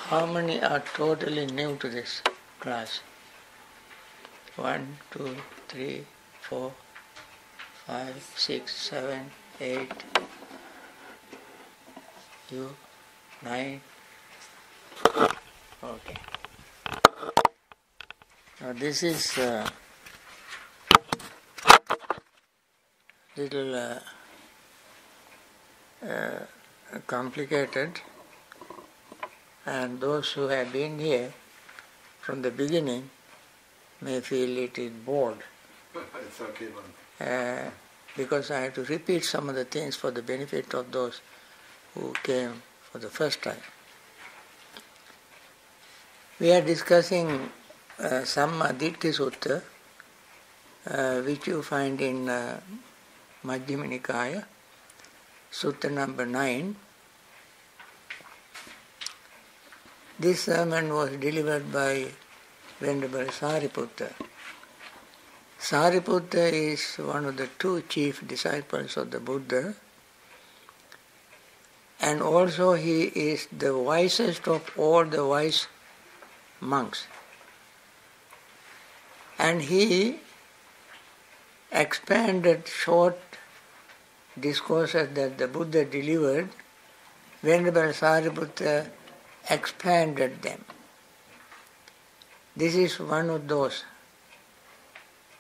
How many are totally new to this class? 1, 2, 3, 4, 5, 6, 7, 8, you, 9. Okay. Now this is little complicated, and those who have been here from the beginning may feel it is bored. It's okay, Bhante. Because I have to repeat some of the things for the benefit of those who came for the first time. We are discussing SammaDitthi Sutta, which you find in Majjhima Nikaya, Sutta number 9. This sermon was delivered by Venerable Sariputta. Sariputta is one of the two chief disciples of the Buddha, and also he is the wisest of all the wise monks. And he expanded short discourses that the Buddha delivered. Venerable Sariputta expanded them. This is one of those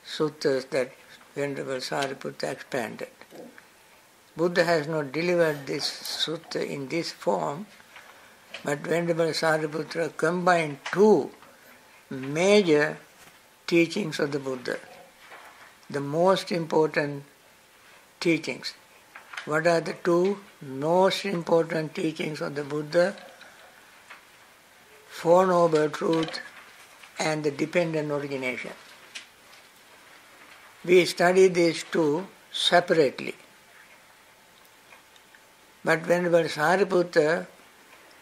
suttas that Venerable Sariputta expanded. Buddha has not delivered this sutta in this form, but Venerable Sariputta combined two major teachings of the Buddha, the most important teachings. What are the two most important teachings of the Buddha? Four Noble Truths and the dependent origination. We study these two separately. But Venerable Sariputta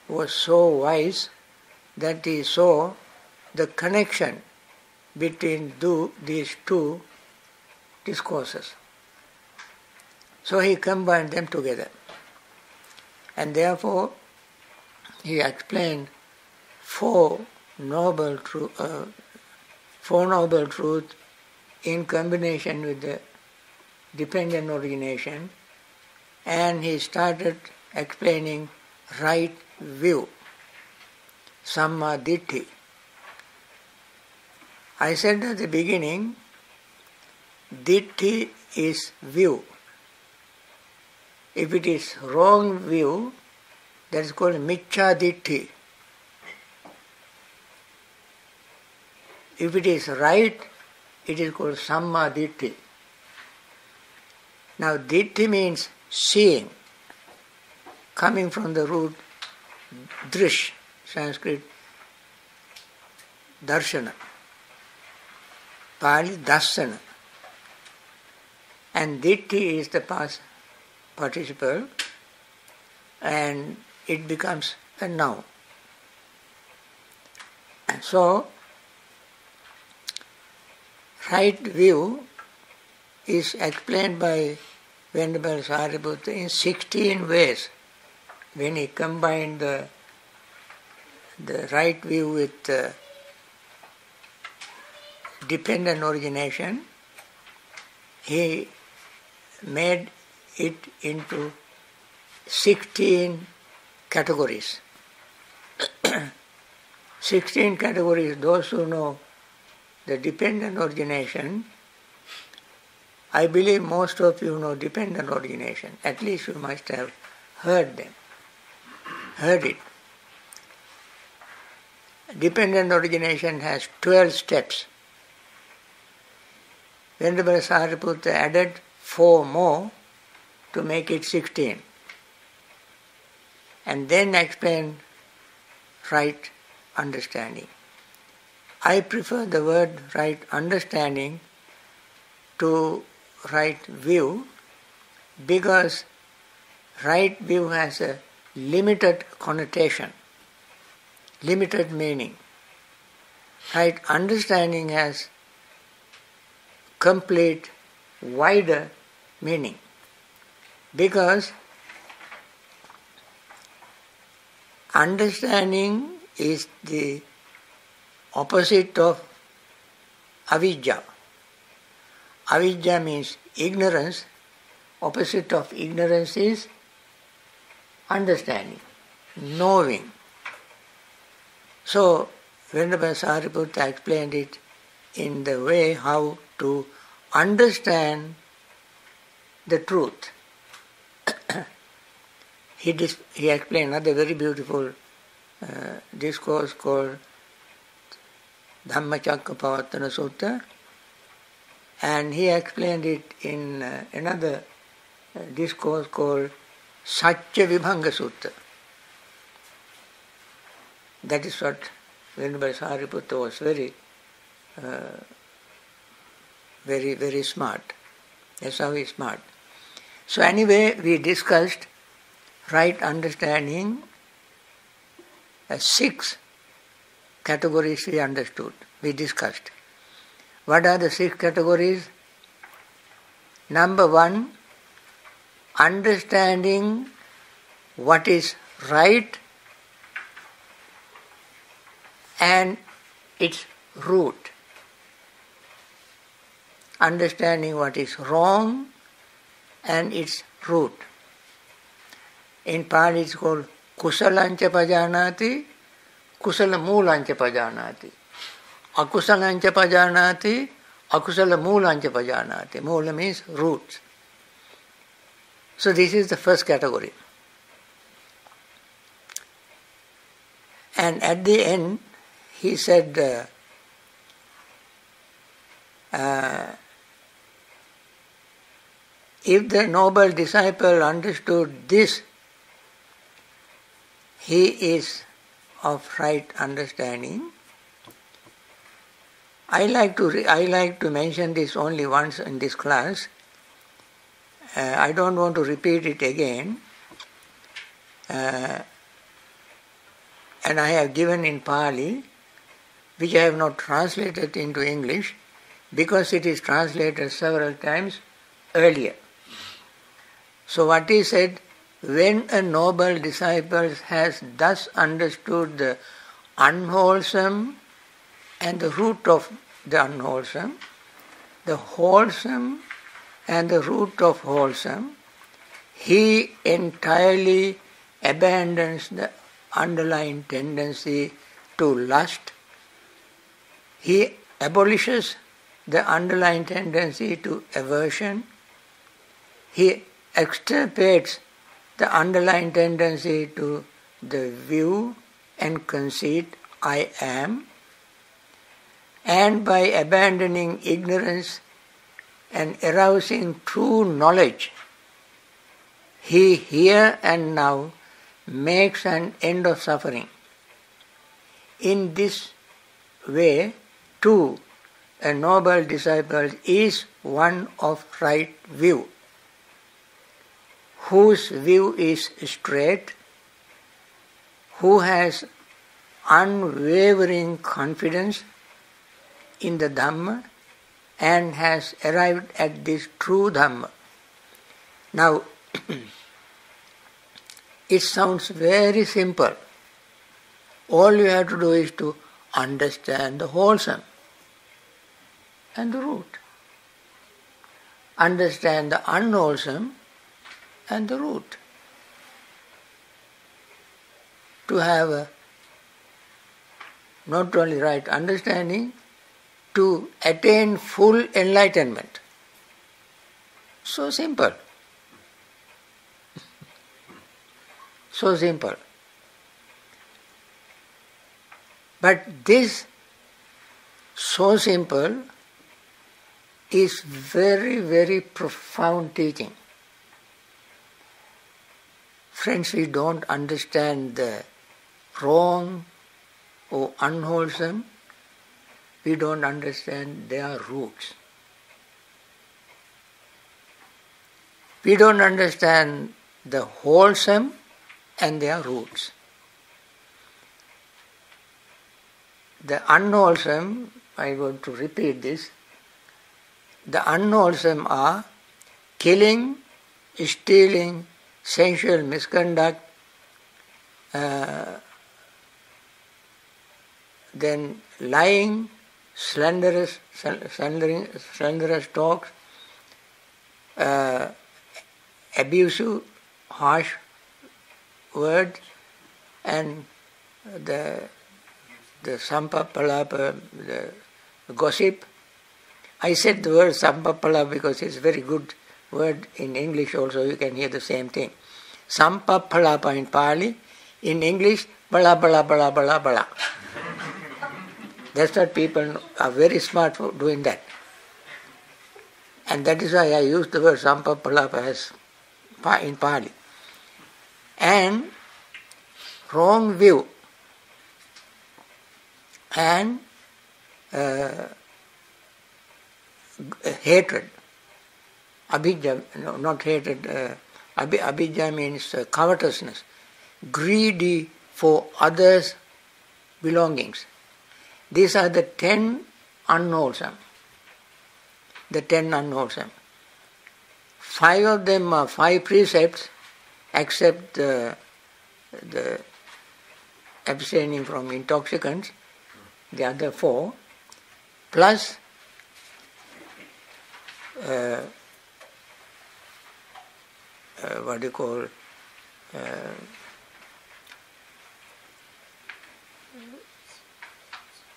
was so wise that he saw the connection between these two discourses. So he combined them together. And therefore he explained four noble truths in combination with the dependent origination, and he started explaining right view, SammaDitthi. I said at the beginning, Ditthi is view. If it is wrong view, that is called Micchaditthi. If it is right, it is called SammaDitthi. Now, Ditthi means seeing, coming from the root drish, Sanskrit darshana, Pali dasana. And Ditthi is the past participle, and it becomes a noun. And so, right view is explained by Venerable Sariputta in 16 ways. When he combined the right view with dependent origination, he made it into 16 categories. 16 categories. Those who know the dependent origination, I believe most of you know dependent origination. At least you must have heard it. Dependent origination has 12 steps. Venerable Sariputta added 4 more to make it 16. And then explained right understanding. I prefer the word right understanding to right view, because right view has a limited connotation, limited meaning. Right understanding has complete, wider meaning, because understanding is the opposite of avidya. Avidya means ignorance. Opposite of ignorance is understanding, knowing. So, Venerable Sariputta explained it in the way how to understand the truth. He explained another very beautiful discourse called Dhammacakkappavattana Sutta, and he explained it in another discourse called Satya Vibhanga Sutta. That is what Venerable Sariputta was very smart. That's how he's smart. So anyway, we discussed right understanding, 6 categories we discussed. What are the 6 categories? Number 1, understanding what is right and its root. Understanding what is wrong and its root. In Pali it's called kusalancha pajanati, kusala moolancha pajanati. Akusalancha pajanati, akusala moolancha pajanati. Moola means roots. So this is the first category. And at the end, he said, if the noble disciple understood this, he is of right understanding. I like to mention this only once in this class. I don't want to repeat it again. And I have given in Pali, which I have not translated into English, because it is translated several times earlier. So what he said, when a noble disciple has thus understood the unwholesome and the root of the unwholesome, the wholesome and the root of wholesome, he entirely abandons the underlying tendency to lust. He abolishes the underlying tendency to aversion. He extirpates the underlying tendency to the view and conceit, I am, and by abandoning ignorance and arousing true knowledge, he here and now makes an end of suffering. In this way, too, a noble disciple is one of right view, whose view is straight, who has unwavering confidence in the Dhamma and has arrived at this true Dhamma. Now, it sounds very simple. All you have to do is to understand the wholesome and the root. Understand the unwholesome and the root. To have a not only right understanding, to attain full enlightenment. So simple. So simple. But this so simple is very, very profound teaching. Friends, we don't understand the wrong or unwholesome. We don't understand their roots. We don't understand the wholesome and their roots. The unwholesome, I want to repeat this, the unwholesome are killing, stealing, sensual misconduct, then lying, slanderous talks, abusive, harsh words, and the sampapalapa, the gossip. I said the word sampapalapa because it's a very good word in English also. You can hear the same thing. Sampapalapa in Pali, in English, bala bala bala bala bala. That's what people are very smart for doing that. And that is why I use the word sampapalapa as in Pali. And wrong view and hatred. Abhijja, no, not hatred. Abhijja means covetousness. Greedy for others' belongings. These are the 10 unwholesome. The 10 unwholesome. 5 of them are 5 precepts, except the abstaining from intoxicants, the other 4, plus what do you call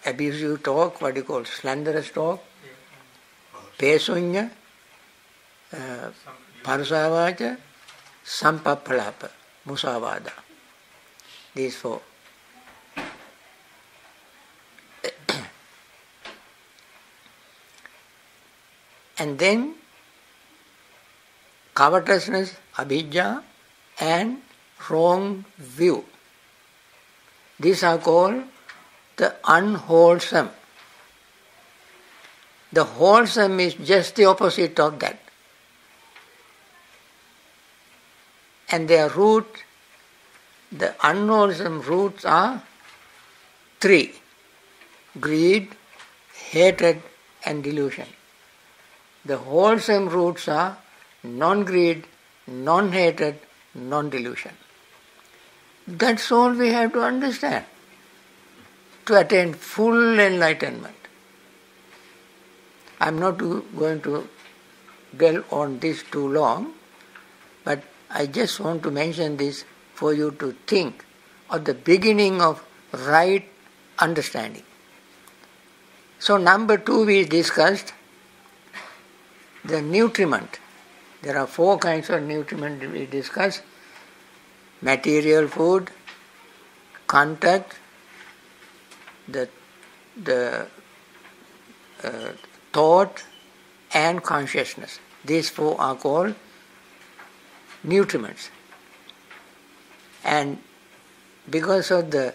abusive talk, what do you call slanderous talk, pesunya, parusavaja, sampapalapa, musavada. These 4. And then covetousness, abhijja, and wrong view. These are called the unwholesome. The wholesome is just the opposite of that. And their root, the unwholesome roots are 3. Greed, hatred, and delusion. The wholesome roots are non-greed, non-hatred, non-delusion. That's all we have to understand to attain full enlightenment. I'm not going to dwell on this too long, but I just want to mention this for you to think of the beginning of right understanding. So number 2 we discussed the nutriment. There are 4 kinds of nutriment we discussed. Material food, contact, the thought and consciousness. These 4 are called nutriments. And because of the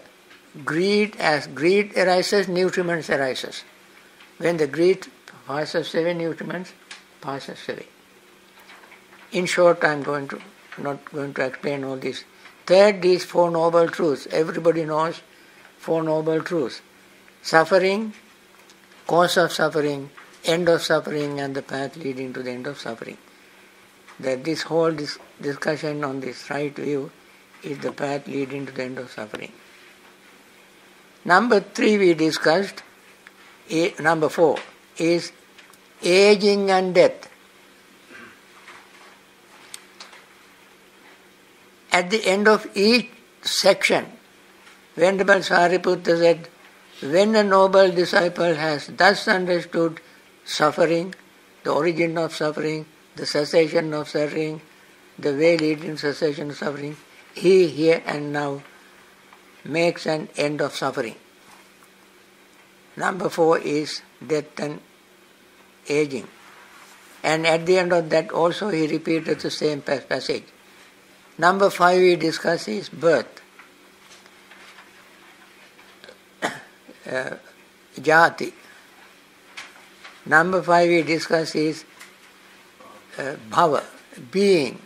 greed, as greed arises, nutriments arises. When the greed passes away, nutriments passes away. In short, I'm not going to explain all this. Third, these 4 noble truths. Everybody knows 4 noble truths. Suffering, cause of suffering, end of suffering, and the path leading to the end of suffering. That this whole discussion on this right view is the path leading to the end of suffering. Number 3 we discussed. Number 4 is aging and death. At the end of each section, Venerable Sariputta said, when a noble disciple has thus understood suffering, the origin of suffering, the cessation of suffering, the way leading to cessation of suffering, he here and now makes an end of suffering. Number 4 is death and aging. And at the end of that also he repeated the same passage. Number 5 we discuss is birth. Jati. Number 5 we discuss is bhava, being.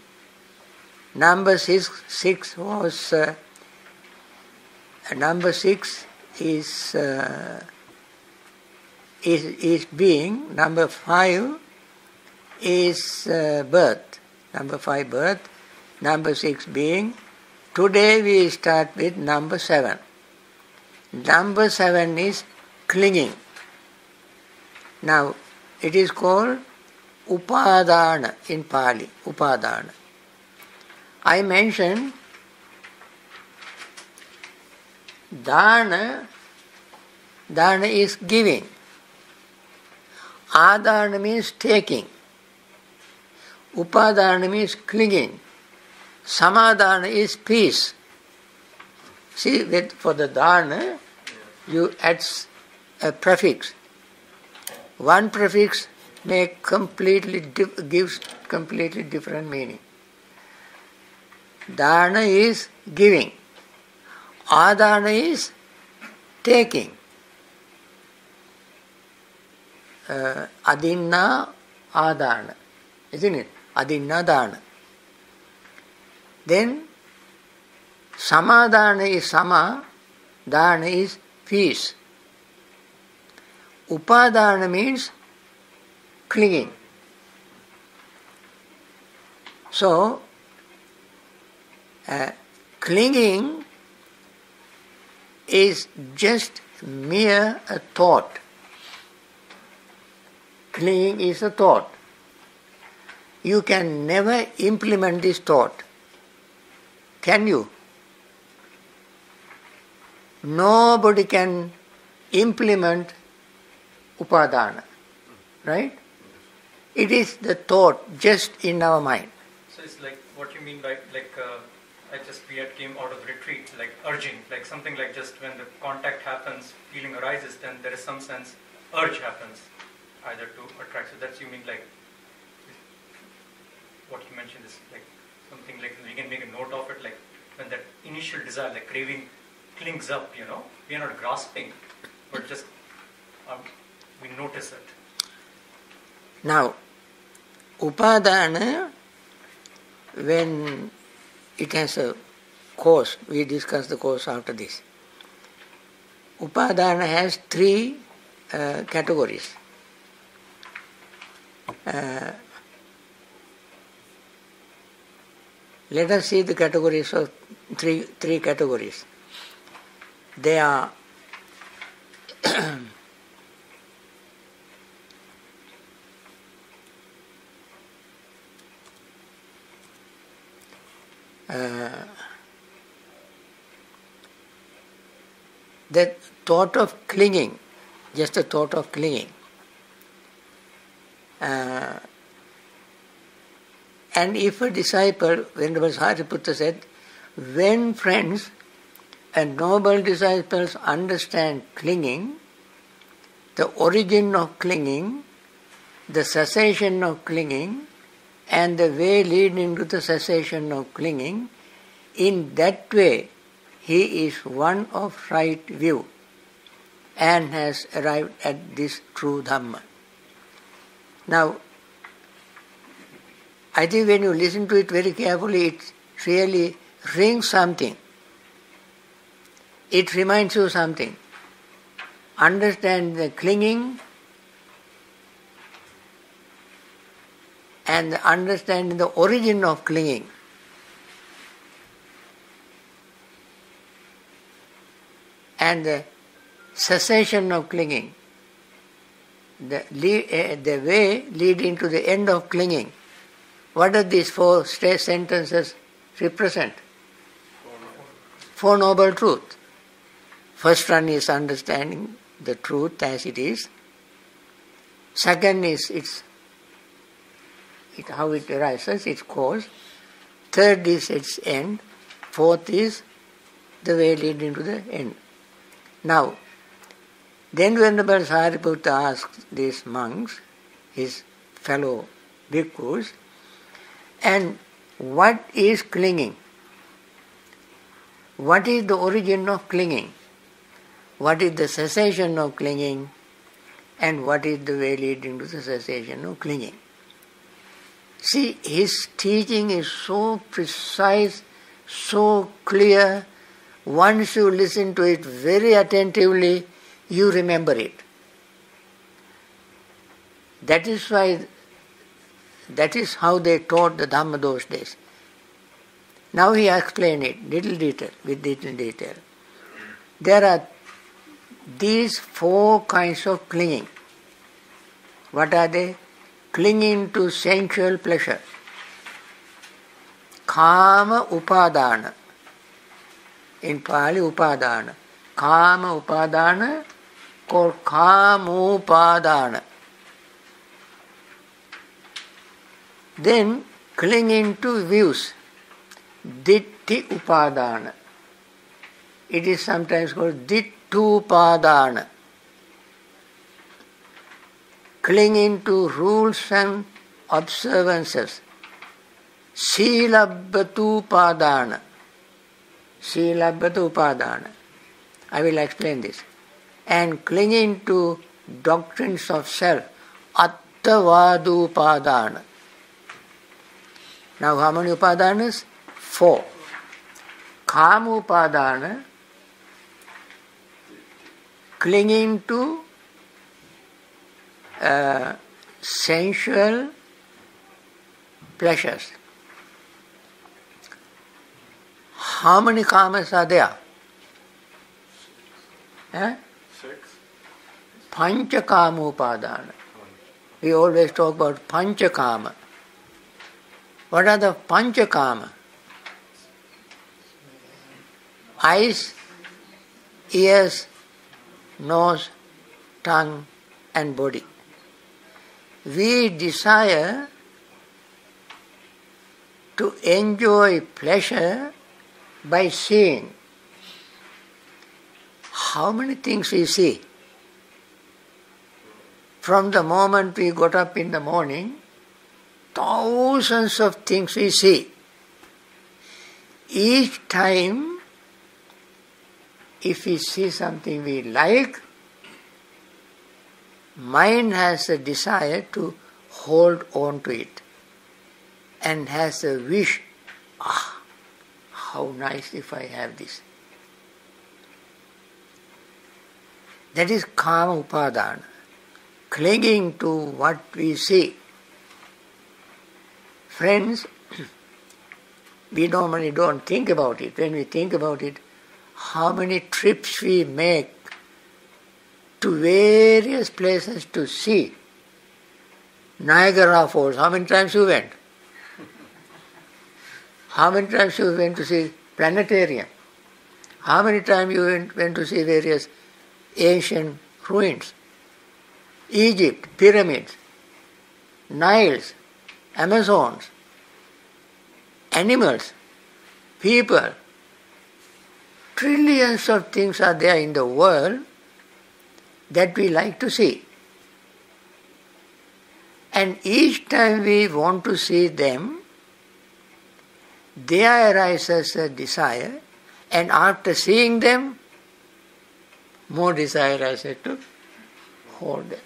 Number 6 was number 6 is being. Number 5 is birth. Number 5 birth. Number 6 being. Today we start with number 7. Number 7 is clinging. Now, it is called Upadana in Pali. Upadana. I mentioned Dana. Dana is giving. Adana means taking. Upadana means clinging. Samadana is peace. See, for the dana, you add a prefix. One prefix gives completely different meaning. Dana is giving. Adana is taking. Adinna adana. Isn't it? Adinna dana. Then Samadana is sama, dana is peace. Upadana means clinging. So, clinging is just mere a thought. Clinging is a thought. You can never implement this thought. Can you? Nobody can implement upadana, right? It is the thought just in our mind. So it's like what you mean by we came out of retreat, like urging, like something like just when the contact happens, feeling arises, then there is some sense urge happens, either to attract. So that's you mean like what you mentioned is like something like we can make a note of it, like when that initial desire, like craving, clings up, we are not grasping, but just we notice it. Now, upadana, when it has a course, we discuss the course after this. Upadana has 3 categories. Let us see the categories of three categories. They are the thought of clinging, just a thought of clinging. And if a disciple, Venerable Sariputta said, when friends and noble disciples understand clinging, the origin of clinging, the cessation of clinging, and the way leading to the cessation of clinging, in that way he is one of right view and has arrived at this true Dhamma. Now, I think when you listen to it very carefully, it really rings something. It reminds you something. Understand the clinging and understand the origin of clinging. And the cessation of clinging. The way leading to the end of clinging. What do these 4 sentences represent? 4 noble truths. First one is understanding the truth as it is. Second is how it arises, its cause. Third is its end. Fourth is the way leading to the end. Now, then Venerable Sariputta asks these monks, his fellow bhikkhus, and what is clinging? What is the origin of clinging? What is the cessation of clinging? And what is the way leading to the cessation of clinging? See, his teaching is so precise, so clear. Once you listen to it very attentively, you remember it. That is how they taught the Dhamma those days. Now he explained it with little detail. There are these 4 kinds of clinging. What are they? Clinging to sensual pleasure. Kama upadana. In Pali, upadana. Kama upadana called kamupadana. Then clinging to views. Ditthi upadana. It is sometimes called dittupadana. Clinging to rules and observances. Silabbatu upadana. Silabbatu upadana. I will explain this. And clinging to doctrines of self. Attavadu upadana. Now how many upadanas? 4. Kama upadana, clinging to sensual pleasures. How many kamas are there? 6. Panchakama upadana. We always talk about panchakama. What are the panchakama? Eyes, ears, nose, tongue and body. We desire to enjoy pleasure by seeing. How many things we see? From the moment we got up in the morning, thousands of things we see. Each time, if we see something we like, mind has a desire to hold on to it and has a wish, how nice if I have this. That is kama upadana, clinging to what we see. Friends, we normally don't think about it. When we think about it, how many trips we make to various places to see. Niagara Falls, how many times you went? How many times you went to see planetarium? How many times you went to see various ancient ruins? Egypt, pyramids, Niles, Amazons, animals, people. Trillions of things are there in the world that we like to see. And each time we want to see them, there arises a desire, and after seeing them, more desire arises to hold them.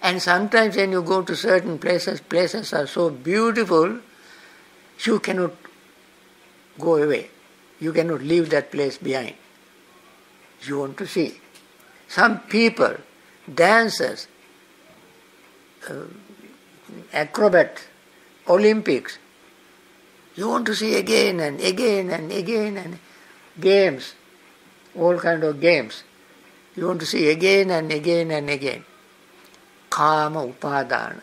And sometimes when you go to certain places, places are so beautiful, you cannot go away. You cannot leave that place behind. You want to see. Some people, dancers, acrobats, Olympics, you want to see again and again and again, and games, all kind of games. You want to see again and again and again. Kama upadana,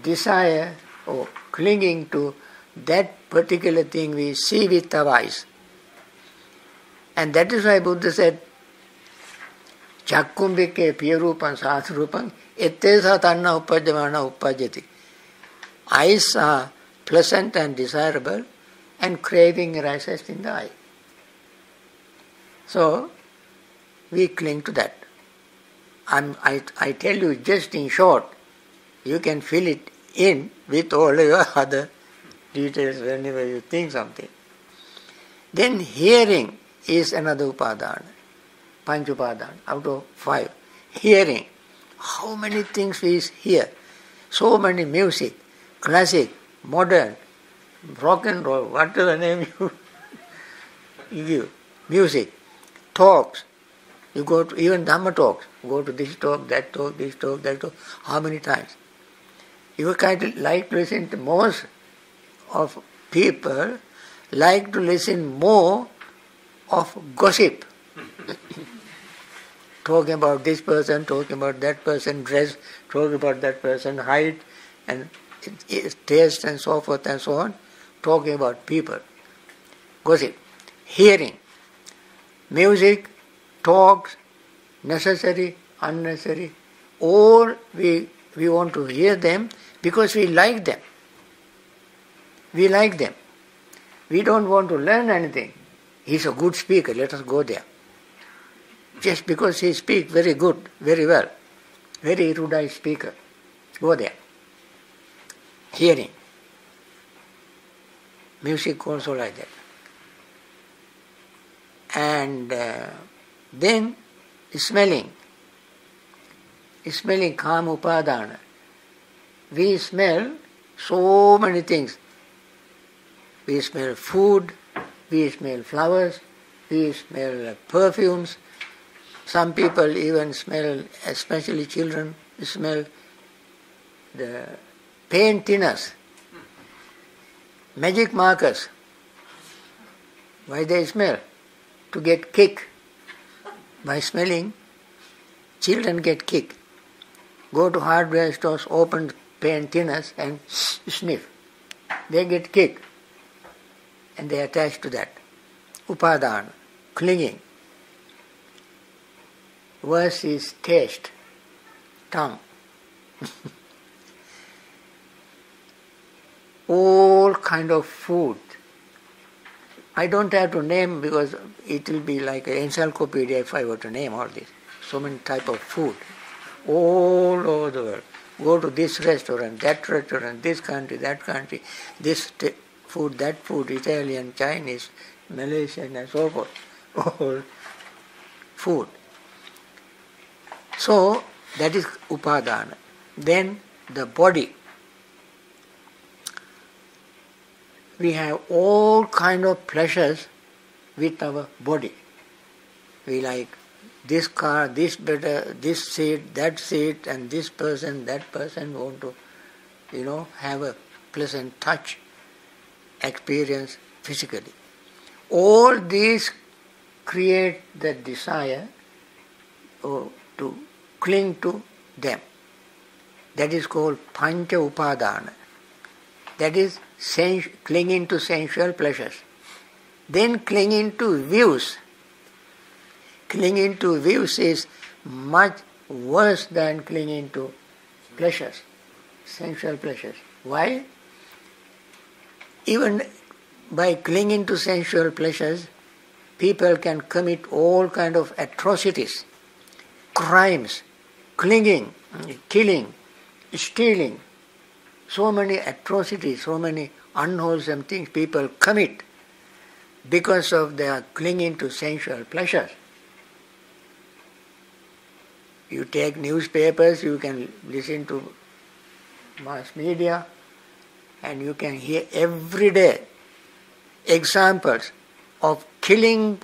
desire or clinging to that particular thing we see with our eyes. And that is why Buddha said, Chakkumbike piyarupam sāsarupam ettesa tanna uppajjamana uppajjati. Eyes are pleasant and desirable, and craving arises in the eye. So, we cling to that. I tell you just in short, you can fill it in with all your other details whenever you think something. Then hearing is another upadana, panch upadana, out of 5. Hearing. How many things we hear? So many music, classic, modern, rock and roll, whatever name you give. Music, talks. You go to even Dhamma talks. Go to this talk, that talk, this talk, that talk. How many times? You kind of like to listen to most of people like to listen more of gossip. talking about this person, talking about that person, dress, talking about that person, height, and taste and so forth and so on, talking about people. Gossip. Hearing. Music, talks, necessary, unnecessary, all we want to hear them because we like them. We like them. We don't want to learn anything. He's a good speaker, let us go there. Just because he speaks very good, very well, very erudite speaker, go there. Hearing. Music also like that. And then smelling. Smelling kama upadana. We smell so many things. We smell food, we smell flowers, we smell perfumes. Some people even smell, especially children, smell the paint thinners, magic markers. Why they smell? To get kick. By smelling, children get kick. Go to hardware stores, open paint thinners and sniff. They get kick. And they attach to that. Upadana, clinging. Worse is taste, tongue. All kind of food. I don't have to name because it will be like an encyclopedia if I were to name all this. So many type of food. All over the world. Go to this restaurant, this country, that country, this food, that food, Italian, Chinese, Malaysian and so forth. All food. So, that is upadana. Then the body. We have all kind of pleasures with our body. We like this car, this better, this seat, and this person, that person want to, have a pleasant touch, experience physically. All these create the desire to cling to them. That is called pancha upadana. That is clinging to sensual pleasures. Then clinging to views. Clinging to views is much worse than clinging to pleasures, sensual pleasures. Why? Even by clinging to sensual pleasures, people can commit all kind of atrocities, crimes, clinging, killing, stealing. So many atrocities, so many unwholesome things people commit because of their clinging to sensual pleasures. You take newspapers, you can listen to mass media, and you can hear every day examples of killing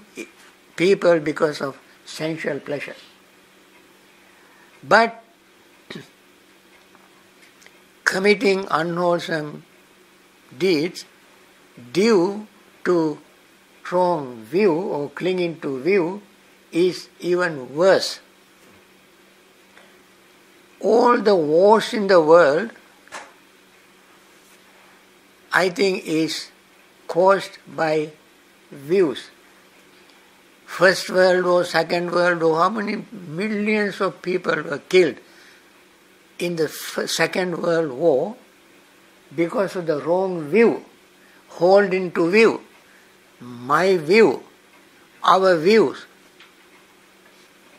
people because of sensual pleasure. But committing unwholesome deeds due to wrong view or clinging to view is even worse. All the wars in the world, I think, is caused by views. First World War, Second World War, how many millions of people were killed in the Second World War because of the wrong view, holding to view, my view, our views,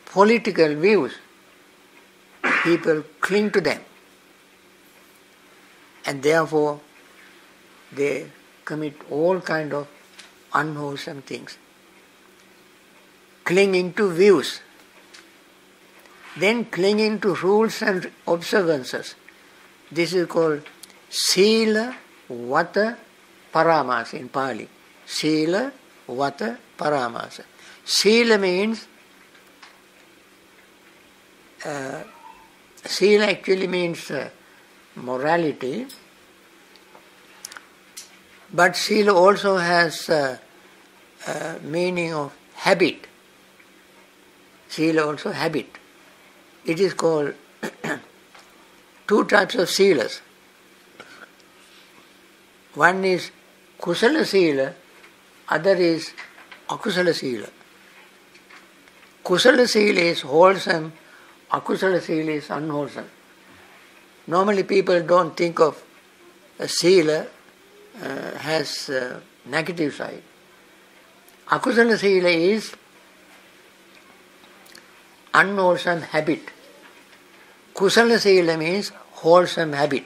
political views. People cling to them, and therefore they commit all kind of unwholesome things. Clinging to views, then clinging to rules and observances. This is called Sila Vata Paramasa in Pali. Sila Vata Paramasa. Sila means Sila actually means morality, but Sila also has meaning of habit. Sila also habit. It is called two types of silas. One is kusala sila, other is akusala sila. Kusala sila is wholesome, akusala sila is unwholesome. Normally people don't think of a sila has a negative side. Akusala sila is unwholesome habit. Kusala sila means wholesome habit.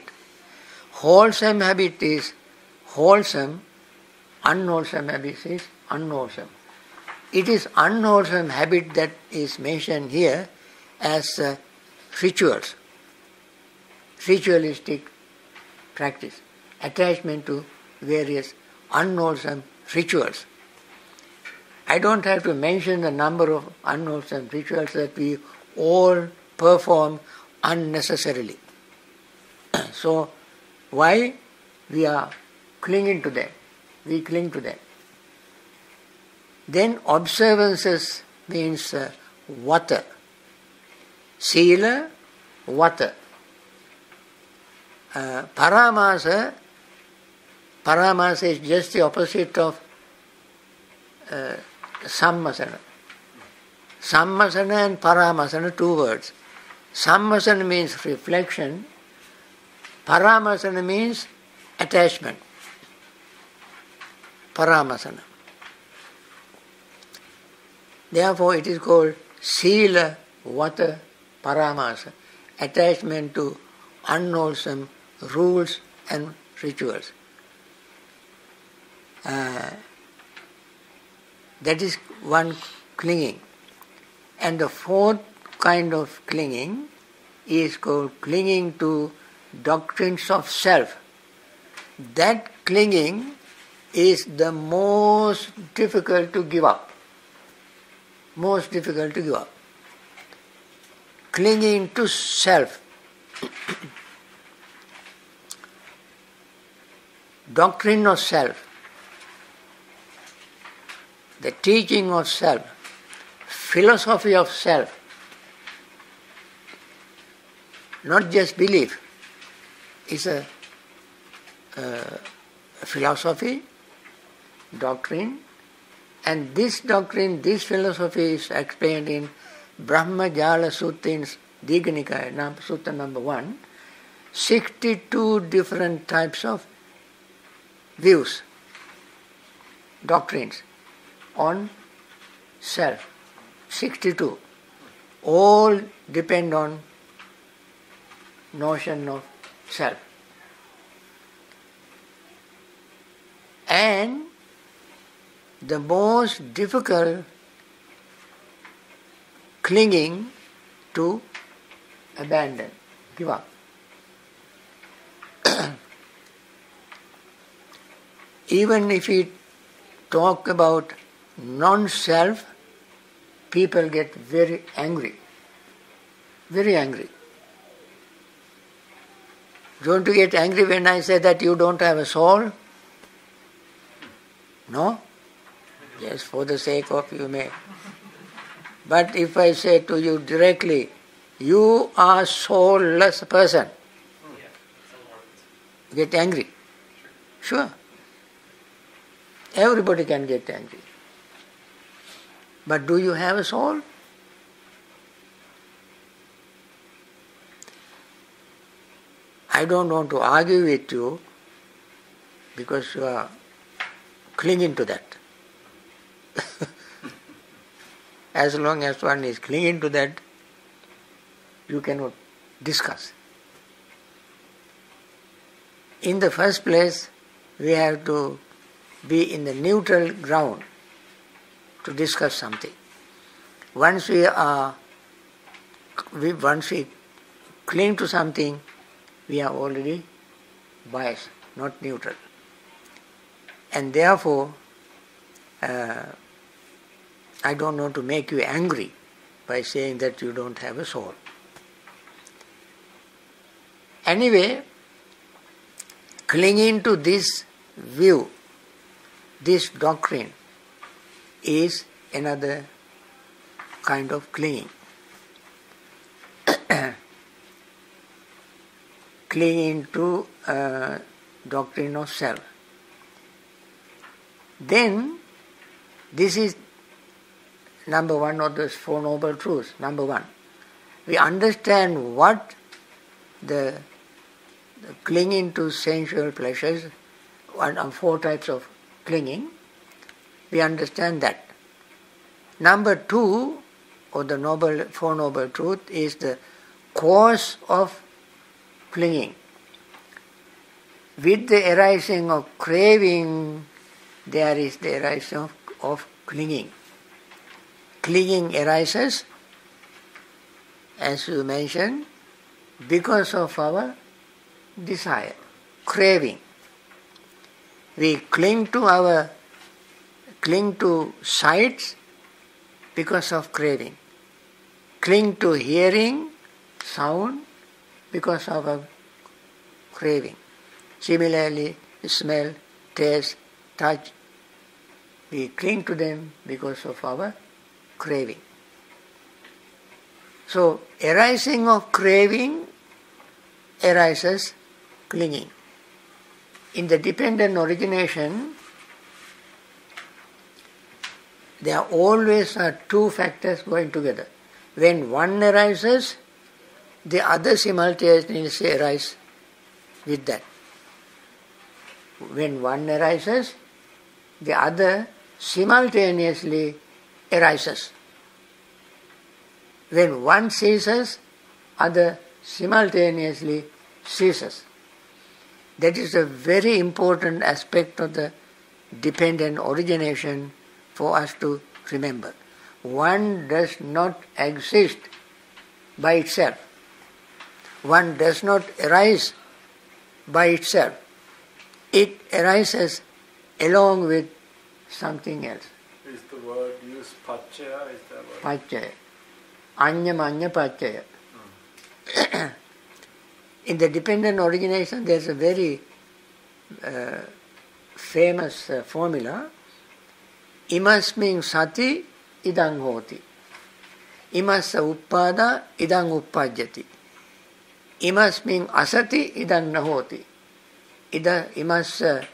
Wholesome habit is wholesome, unwholesome habit is unwholesome. It is unwholesome habit that is mentioned here as rituals, ritualistic practice, attachment to various unwholesome rituals. I don't have to mention the number of unwholesome rituals that we all perform unnecessarily. So, why we are clinging to them? We cling to them. Then observances means vata. Sila, vata. Paramasa is just the opposite of sammasana. Sammasana and paramasana, two words. Sammasana means reflection. Paramasana means attachment. Paramasana. Therefore it is called sila, vata, paramasa. Attachment to unwholesome rules and rituals. That is one clinging. And the fourth kind of clinging is called clinging to doctrines of self. That clinging is the most difficult to give up. Most difficult to give up. Clinging to self. Doctrine of self. The teaching of self. Philosophy of self. Not just belief. It's a philosophy, doctrine, and this doctrine, this philosophy is explained in Brahma Jala Sutta in Digha Nikaya, Sutta number 1, 62 different types of views, doctrines on self, 62. All depend on notion of self. And the most difficult clinging to abandon, give up. Even if we talk about non-self, people get very angry. Very angry. Don't you get angry when I say that you don't have a soul? No? Yes, for the sake of you may. But if I say to you directly, you are soulless person, get angry. Sure. Everybody can get angry. But do you have a soul? I don't want to argue with you because you are clinging to that. As long as one is clinging to that, you cannot discuss. In the first place, we have to be in the neutral ground to discuss something. Once we cling to something, we are already biased, not neutral. And therefore, I don't want to make you angry by saying that you don't have a soul. Anyway, clinging to this view, this doctrine, is another kind of clinging. Clinging to doctrine of self. Then, this is number one of those Four Noble Truths. Number one, we understand what the clinging to sensual pleasures, four types of clinging, we understand that. Number two, or the Four Noble Truth, is the cause of clinging. With the arising of craving, there is the arising of clinging. Clinging arises, as you mentioned, because of our desire, craving. We cling to sights because of craving. Cling to hearing, sound, because of our craving. Similarly, smell, taste, touch, we cling to them because of our craving. So, arising of craving arises clinging. In the dependent origination, there always are two factors going together. When one arises, the other simultaneously arises with that. When one arises, the other simultaneously arises. When one ceases, other simultaneously ceases. That is a very important aspect of the dependent origination for us to remember. One does not exist by itself. One does not arise by itself. It arises along with something else. Is the word used paccaya? Is that word? Paccaya. Anyamanya paccaya. In the dependent origination, there is a very famous formula. Imasmin sati idang hoti. Imassa uppada idang uppajjati. Imasmin asati idang nahoti. Imassa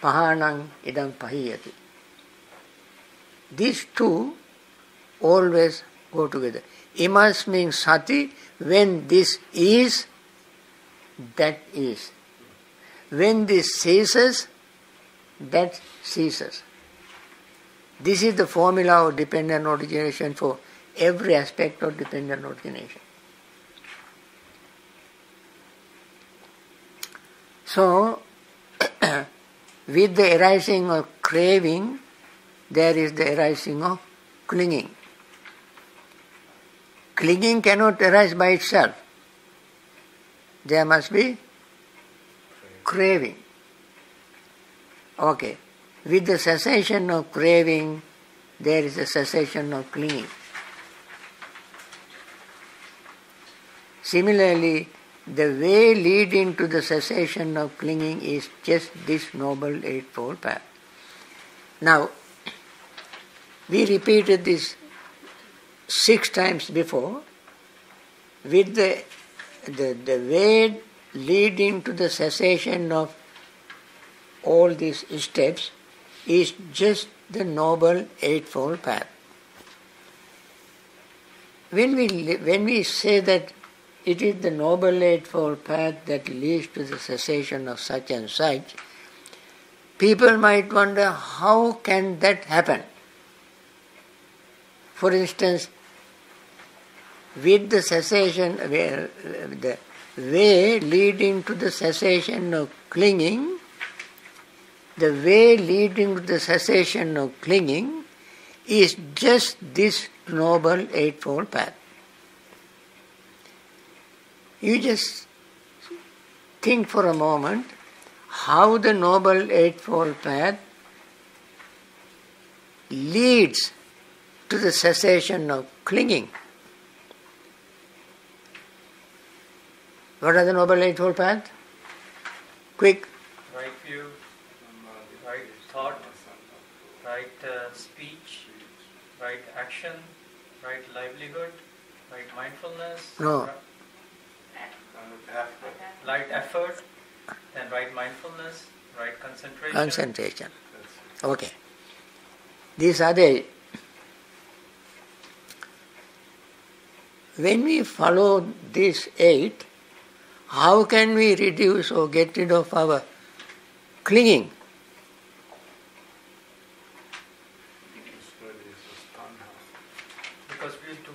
pahanang idang pahiyati. These two always go together. Imasmin sati, when this is, that is. When this ceases, that ceases. This is the formula of dependent origination for every aspect of dependent origination. So, with the arising of craving, there is the arising of clinging. Clinging cannot arise by itself. There must be craving. Okay. With the cessation of craving, there is a cessation of clinging. Similarly, the way leading to the cessation of clinging is just this Noble Eightfold Path. Now, we repeated this 6 times before. With the way leading to the cessation of all these steps is just the Noble Eightfold Path. When we say that it is the Noble Eightfold Path that leads to the cessation of such and such, people might wonder, how can that happen? For instance, with the cessation, the way leading to the cessation of clinging, the way leading to the cessation of clinging is just this Noble Eightfold Path. You just think for a moment how the Noble Eightfold Path leads to the cessation of clinging. What are the Noble Eightfold Path? Quick. Right view, right thought, right speech, right action, right livelihood, right mindfulness, No. right effort, then right mindfulness, right concentration. Concentration. Okay. These are the... When we follow these 8, how can we reduce or get rid of our clinging? Because we need to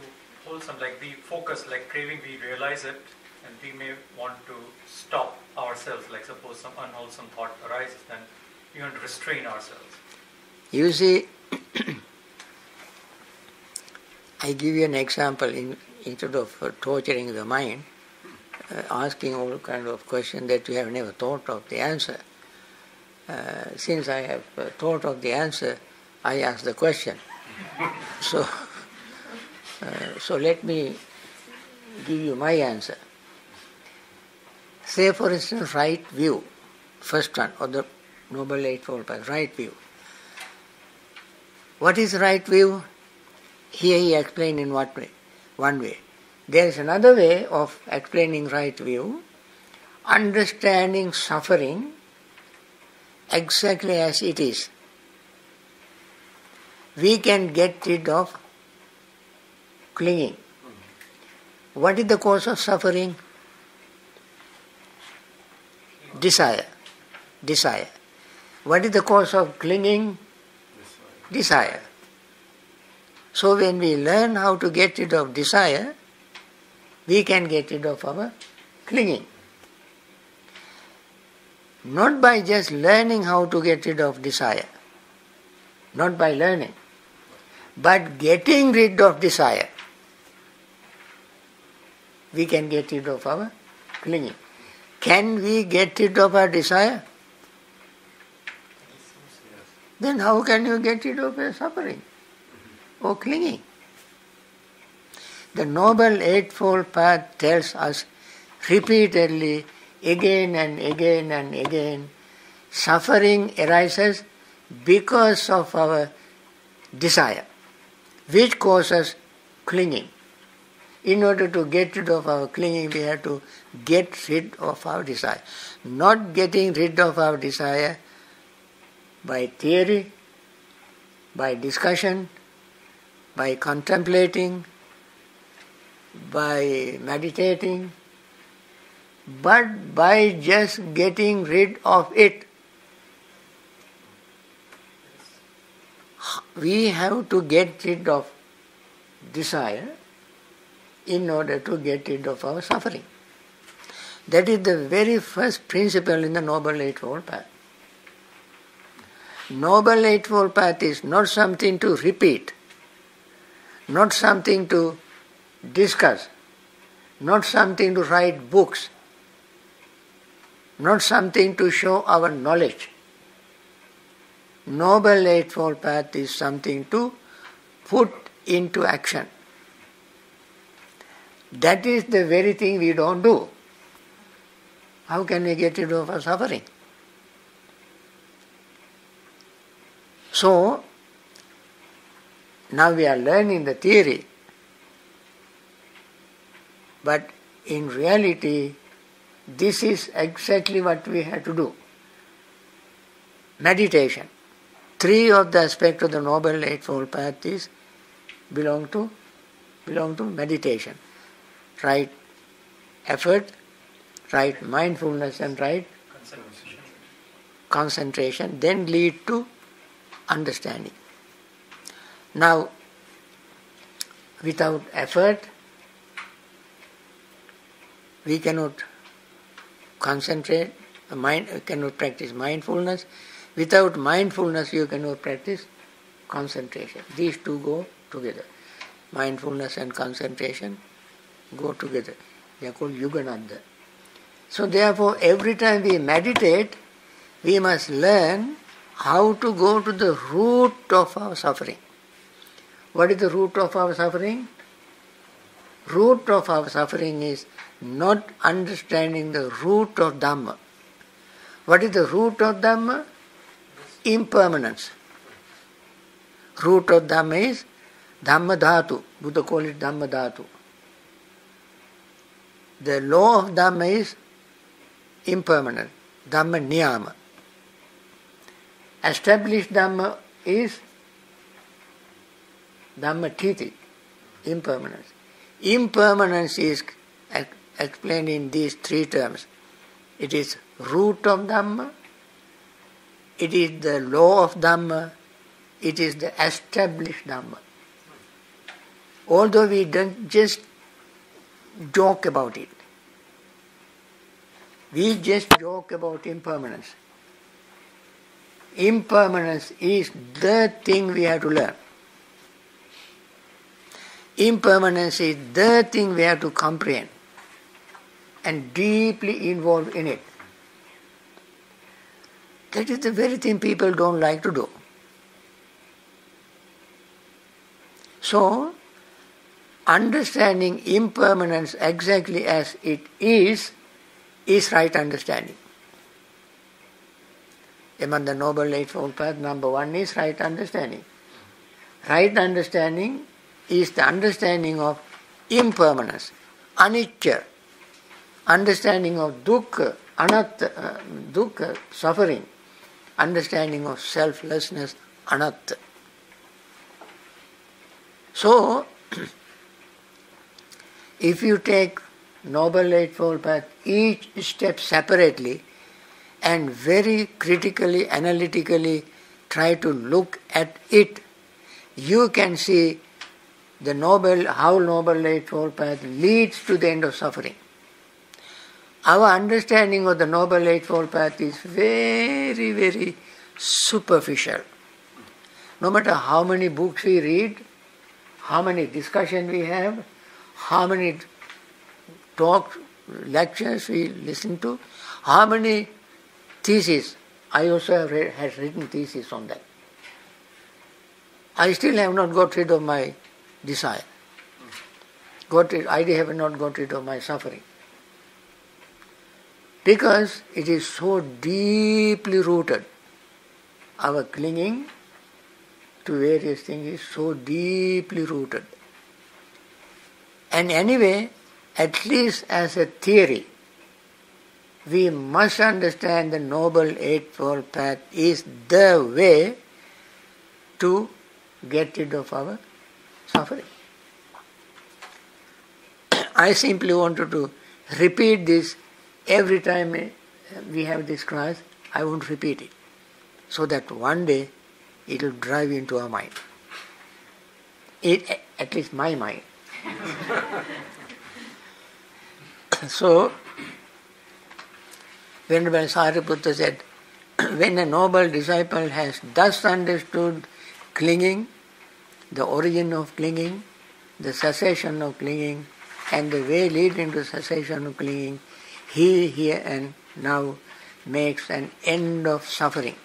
wholesome, like we focus, like craving, we realize it, and we may want to stop ourselves. Like suppose some unwholesome thought arises, then we want to restrain ourselves. You see, I give you an example. Instead of torturing the mind, asking all kind of questions that you have never thought of the answer. Since I have thought of the answer, I ask the question. So let me give you my answer. Say for instance, right view, first one, or the Noble Eightfold Path, right view. What is right view? Here he explained in what way? One way. There is another way of explaining right view, understanding suffering exactly as it is. We can get rid of clinging. What is the cause of suffering? Desire. Desire. What is the cause of clinging? Desire. So when we learn how to get rid of desire, we can get rid of our clinging. Not by just learning how to get rid of desire, not by learning, but getting rid of desire, we can get rid of our clinging. Can we get rid of our desire? Then how can you get rid of your suffering or clinging? The Noble Eightfold Path tells us repeatedly, again and again and again, suffering arises because of our desire, which causes clinging. In order to get rid of our clinging, we have to get rid of our desire. Not getting rid of our desire by theory, by discussion, by contemplating, by meditating, but by just getting rid of it. We have to get rid of desire in order to get rid of our suffering. That is the very first principle in the Noble Eightfold Path. Noble Eightfold Path is not something to repeat, not something to discuss, not something to write books, not something to show our knowledge. Noble Eightfold Path is something to put into action. That is the very thing we don't do. How can we get rid of our suffering? So, now we are learning the theory, but in reality, this is exactly what we have to do. Meditation. 3 of the aspects of the Noble Eightfold Path belong to meditation. Right effort, right mindfulness, and right concentration then lead to understanding. Now, without effort, we cannot concentrate, cannot practice mindfulness. Without mindfulness, you cannot practice concentration. These two go together. Mindfulness and concentration go together. They are called Gunaratana. So therefore, every time we meditate, we must learn how to go to the root of our suffering. What is the root of our suffering? Root of our suffering is not understanding the root of Dhamma. What is the root of Dhamma? Impermanence. Root of Dhamma is Dhamma dhatu. Buddha called it Dhamma dhatu. The law of Dhamma is impermanent. Dhamma niyama. Established Dhamma is Dhamma titi, impermanence. Impermanence is explained in these three terms. It is root of Dhamma, it is the law of Dhamma, it is the established Dhamma. Although we don't just joke about it, we just joke about impermanence. Impermanence is the thing we have to learn. Impermanence is the thing we have to comprehend and deeply involved in it. That is the very thing people don't like to do. So, understanding impermanence exactly as it is right understanding. Among the Noble Eightfold Path, number one is right understanding. Right understanding is the understanding of impermanence, anicca, understanding of dukkha, anatta, dukkha, suffering, understanding of selflessness, anatta. So, if you take Noble Eightfold Path, each step separately, and very critically, analytically try to look at it, you can see how Noble Eightfold Path leads to the end of suffering. Our understanding of the Noble Eightfold Path is very, very superficial. No matter how many books we read, how many discussions we have, how many talks, lectures we listen to, how many theses. I also have written theses on that. I still have not got rid of my desire. I have not got rid of my suffering. Because it is so deeply rooted. Our clinging to various things is so deeply rooted. And anyway, at least as a theory, we must understand the Noble Eightfold Path is the way to get rid of our suffering. I simply wanted to repeat this every time we have this class. I won't repeat it, so that one day it will drive into our mind. At least my mind. So, Venerable Sariputta said, when a noble disciple has thus understood clinging, the origin of clinging, the cessation of clinging, and the way leading to cessation of clinging, he here and now makes an end of suffering.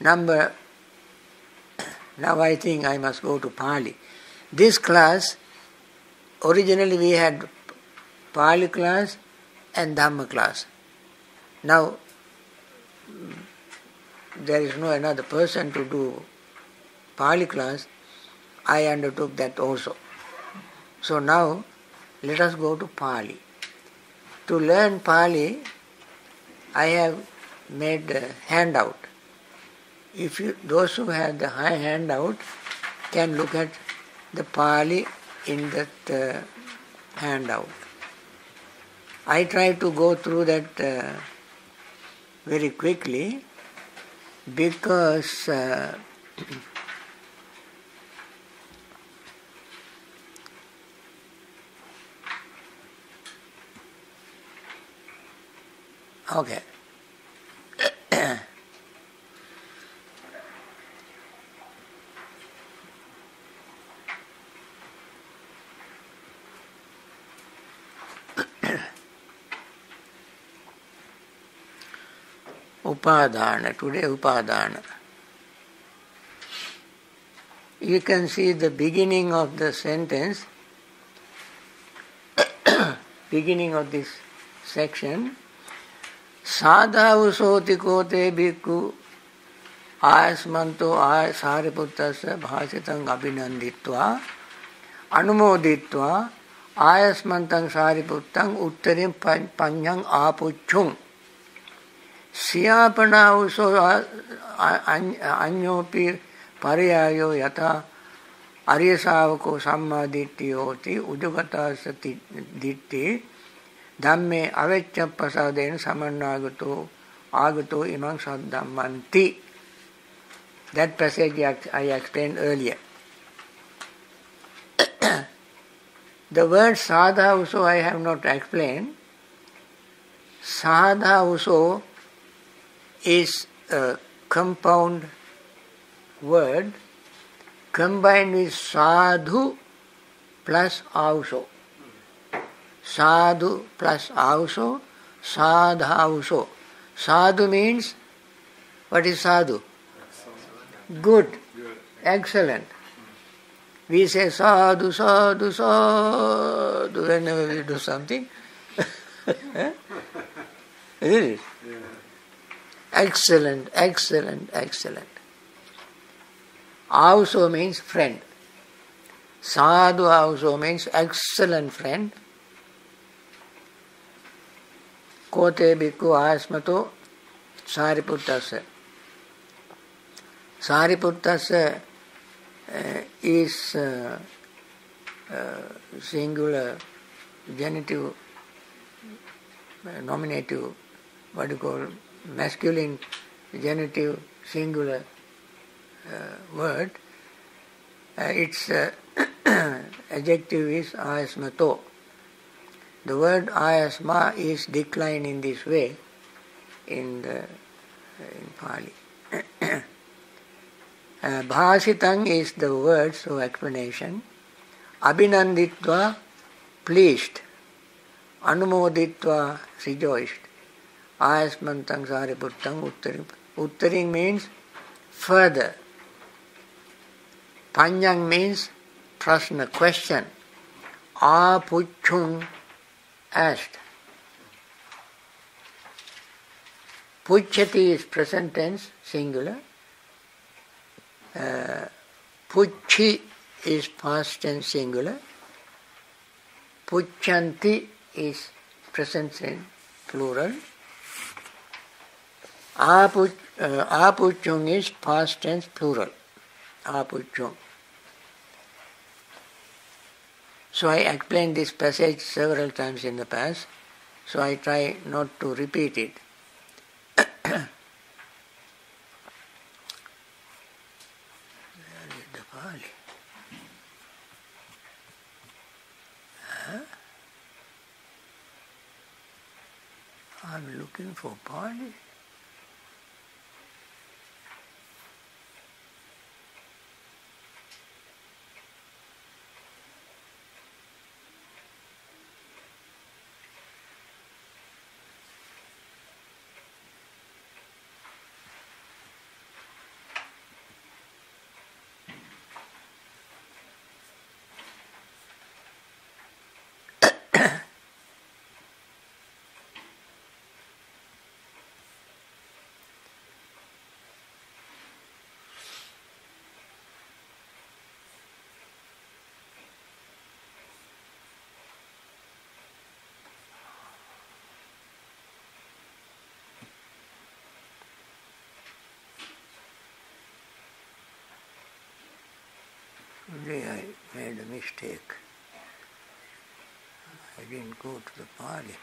Now I think I must go to Pali. This class, originally we had Pali class and Dhamma class. Now, there is no another person to do Pali class. I undertook that also. So now, let us go to Pali. To learn Pali, I have made a handout. Those who have the high handout can look at the Pali in that handout. I try to go through that very quickly because okay. Upadana, today Upadana. You can see the beginning of the sentence, beginning of this section. Sadhavu soti kote bhikkhu Ayasmanto Sariputtasya bhasitang abhinanditva anumoditva Ayasmantang Sariputtang uttarim panyang apuchung Siyapana uso anyopi pariyayo yata Aryasavako SammaDitthi hoti Ujugata ditti dhamme avecca prasadena samannagato agato imang saddhammanti. That passage I explained earlier. The word sadha also I have not explained. Sadha also is a compound word combined with sadhu plus also. Sadhu plus also, sadha also. Sadhu means, what is sadhu? Good, excellent. We say sadhu, sadhu, sadhu whenever we do something. Isn't it? Excellent, excellent, excellent. Also means friend. Sadhu also means excellent friend. Kote bhikkhu asmato sariputtasya. Sariputtasya is singular genitive, nominative, what do you call, masculine genitive singular word. Its adjective is ayasmato. The word ayasma is declined in this way in Pali. Bhasitang is the word, so explanation. Abhinanditva, pleased. Anumoditva, rejoiced. Ayasmantang sariputtam uttaring. Uttaring means further. Panyang means prashna, question. Apuchung, asked. Puchati is present tense, singular. Puchi is past tense, singular. Puchanti is present tense, plural. Apuchung is past tense, plural. Apuchung. So I explained this passage several times in the past, so I try not to repeat it. Where is the Pali? I'm looking for Pali. Today I made a mistake. I didn't go to the Pali.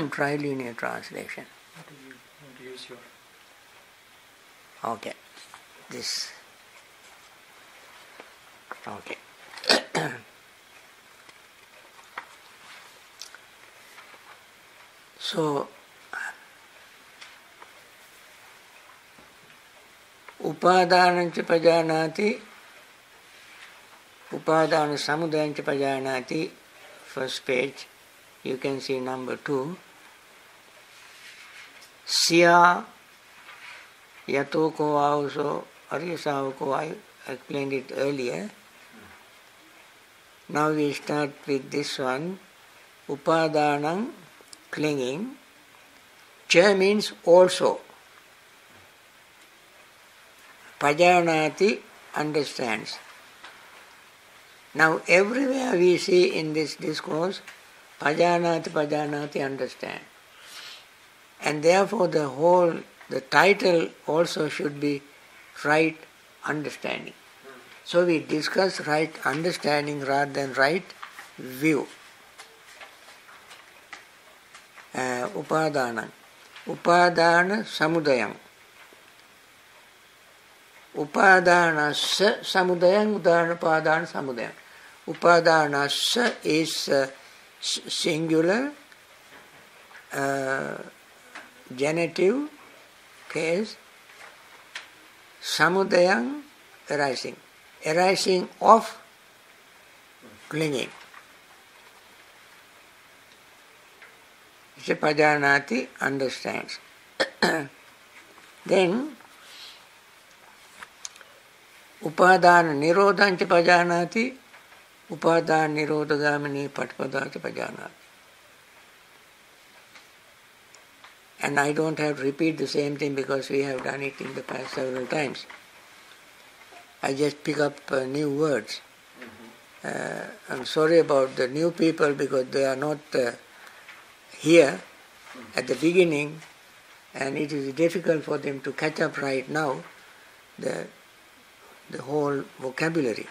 Trilinear translation. What do you want to use your? Okay. This. Okay. So, upadanancha pajanati, upadana samudayancha pajanati, first page, you can see number 2. Siya yatoko also, Aryasavako, I explained it earlier. Now we start with this one. Upadanam, clinging. Cha means also. pajanati understands. Now everywhere we see in this discourse, pajanati understand. And therefore the title also should be right understanding. So we discuss right understanding rather than right view. Upadana samudayam. Upadana samudayam, upadana samudayam. Upadana is singular, genitive case. Samudayam, arising of clinging. Pajanati understands. Then upadana nirodhancha pajanati, upadana nirodhagamini patpadata pajanati. And I don't have to repeat the same thing because we have done it in the past several times. I just pick up new words. I'm sorry about the new people because they are not here at the beginning, and it is difficult for them to catch up right now the whole vocabulary.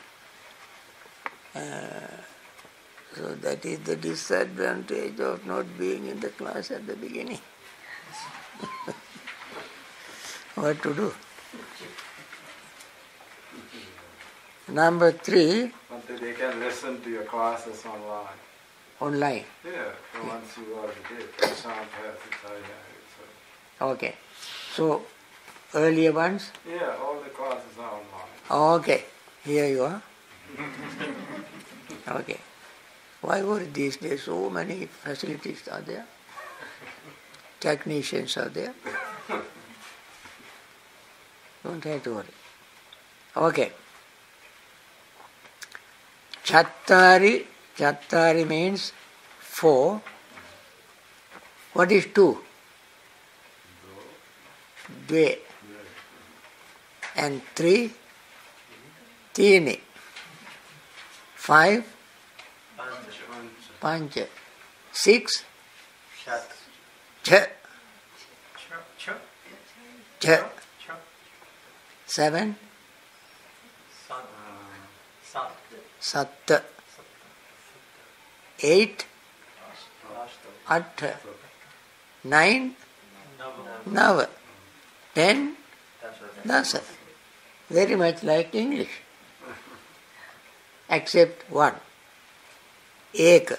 So that is the disadvantage of not being in the class at the beginning. What to do? Number 3. Bhante, they can listen to your classes online. Online? Yeah, the ones you already did. Prashant has it, I have it. So. Okay. So, earlier ones? Yeah, all the classes are online. Okay. Here you are. Okay. Why worry these days? So many facilities are there. Technicians are there. Don't have to worry. Okay. Chattari means 4. What is 2? Dve. And 3? Tini. 5? Pancha. 6? Cha. 7? Sat. 8? At. 9? Nav. 10? Dasa. Very much like English. Except one. Ek.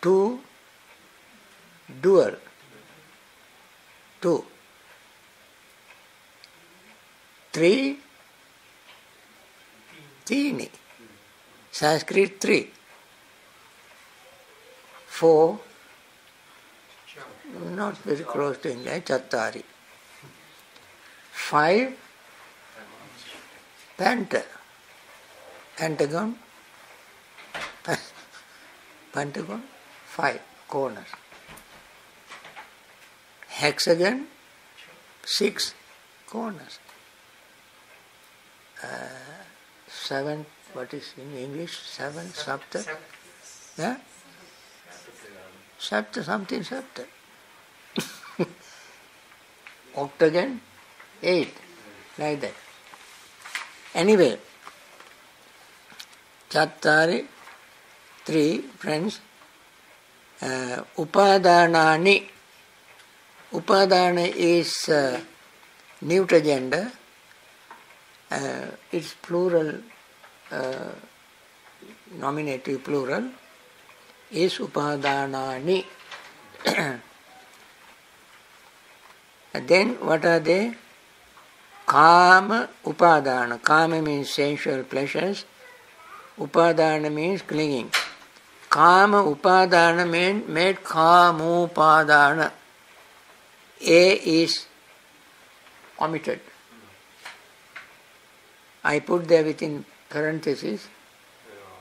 2. Dual. 2. 3. Tini. Sanskrit 3. 4. Not very close to English. Chattari. 5. Pentagon. Pentagon. 5 corners. Hexagon. 6 corners. 7, what is in English? 7, Sapta? Yeah? Sapta, something Sapta. Octagon, 8, like that. Anyway, Chattari, 3 friends. Upadanani. Upadana is neuter gender. It's plural, nominative plural, is upadanani. And then what are they? Kama upadana. Kama means sensual pleasures. Upadana means clinging. Kama upadana made kamupadana. A is omitted. I put there within parentheses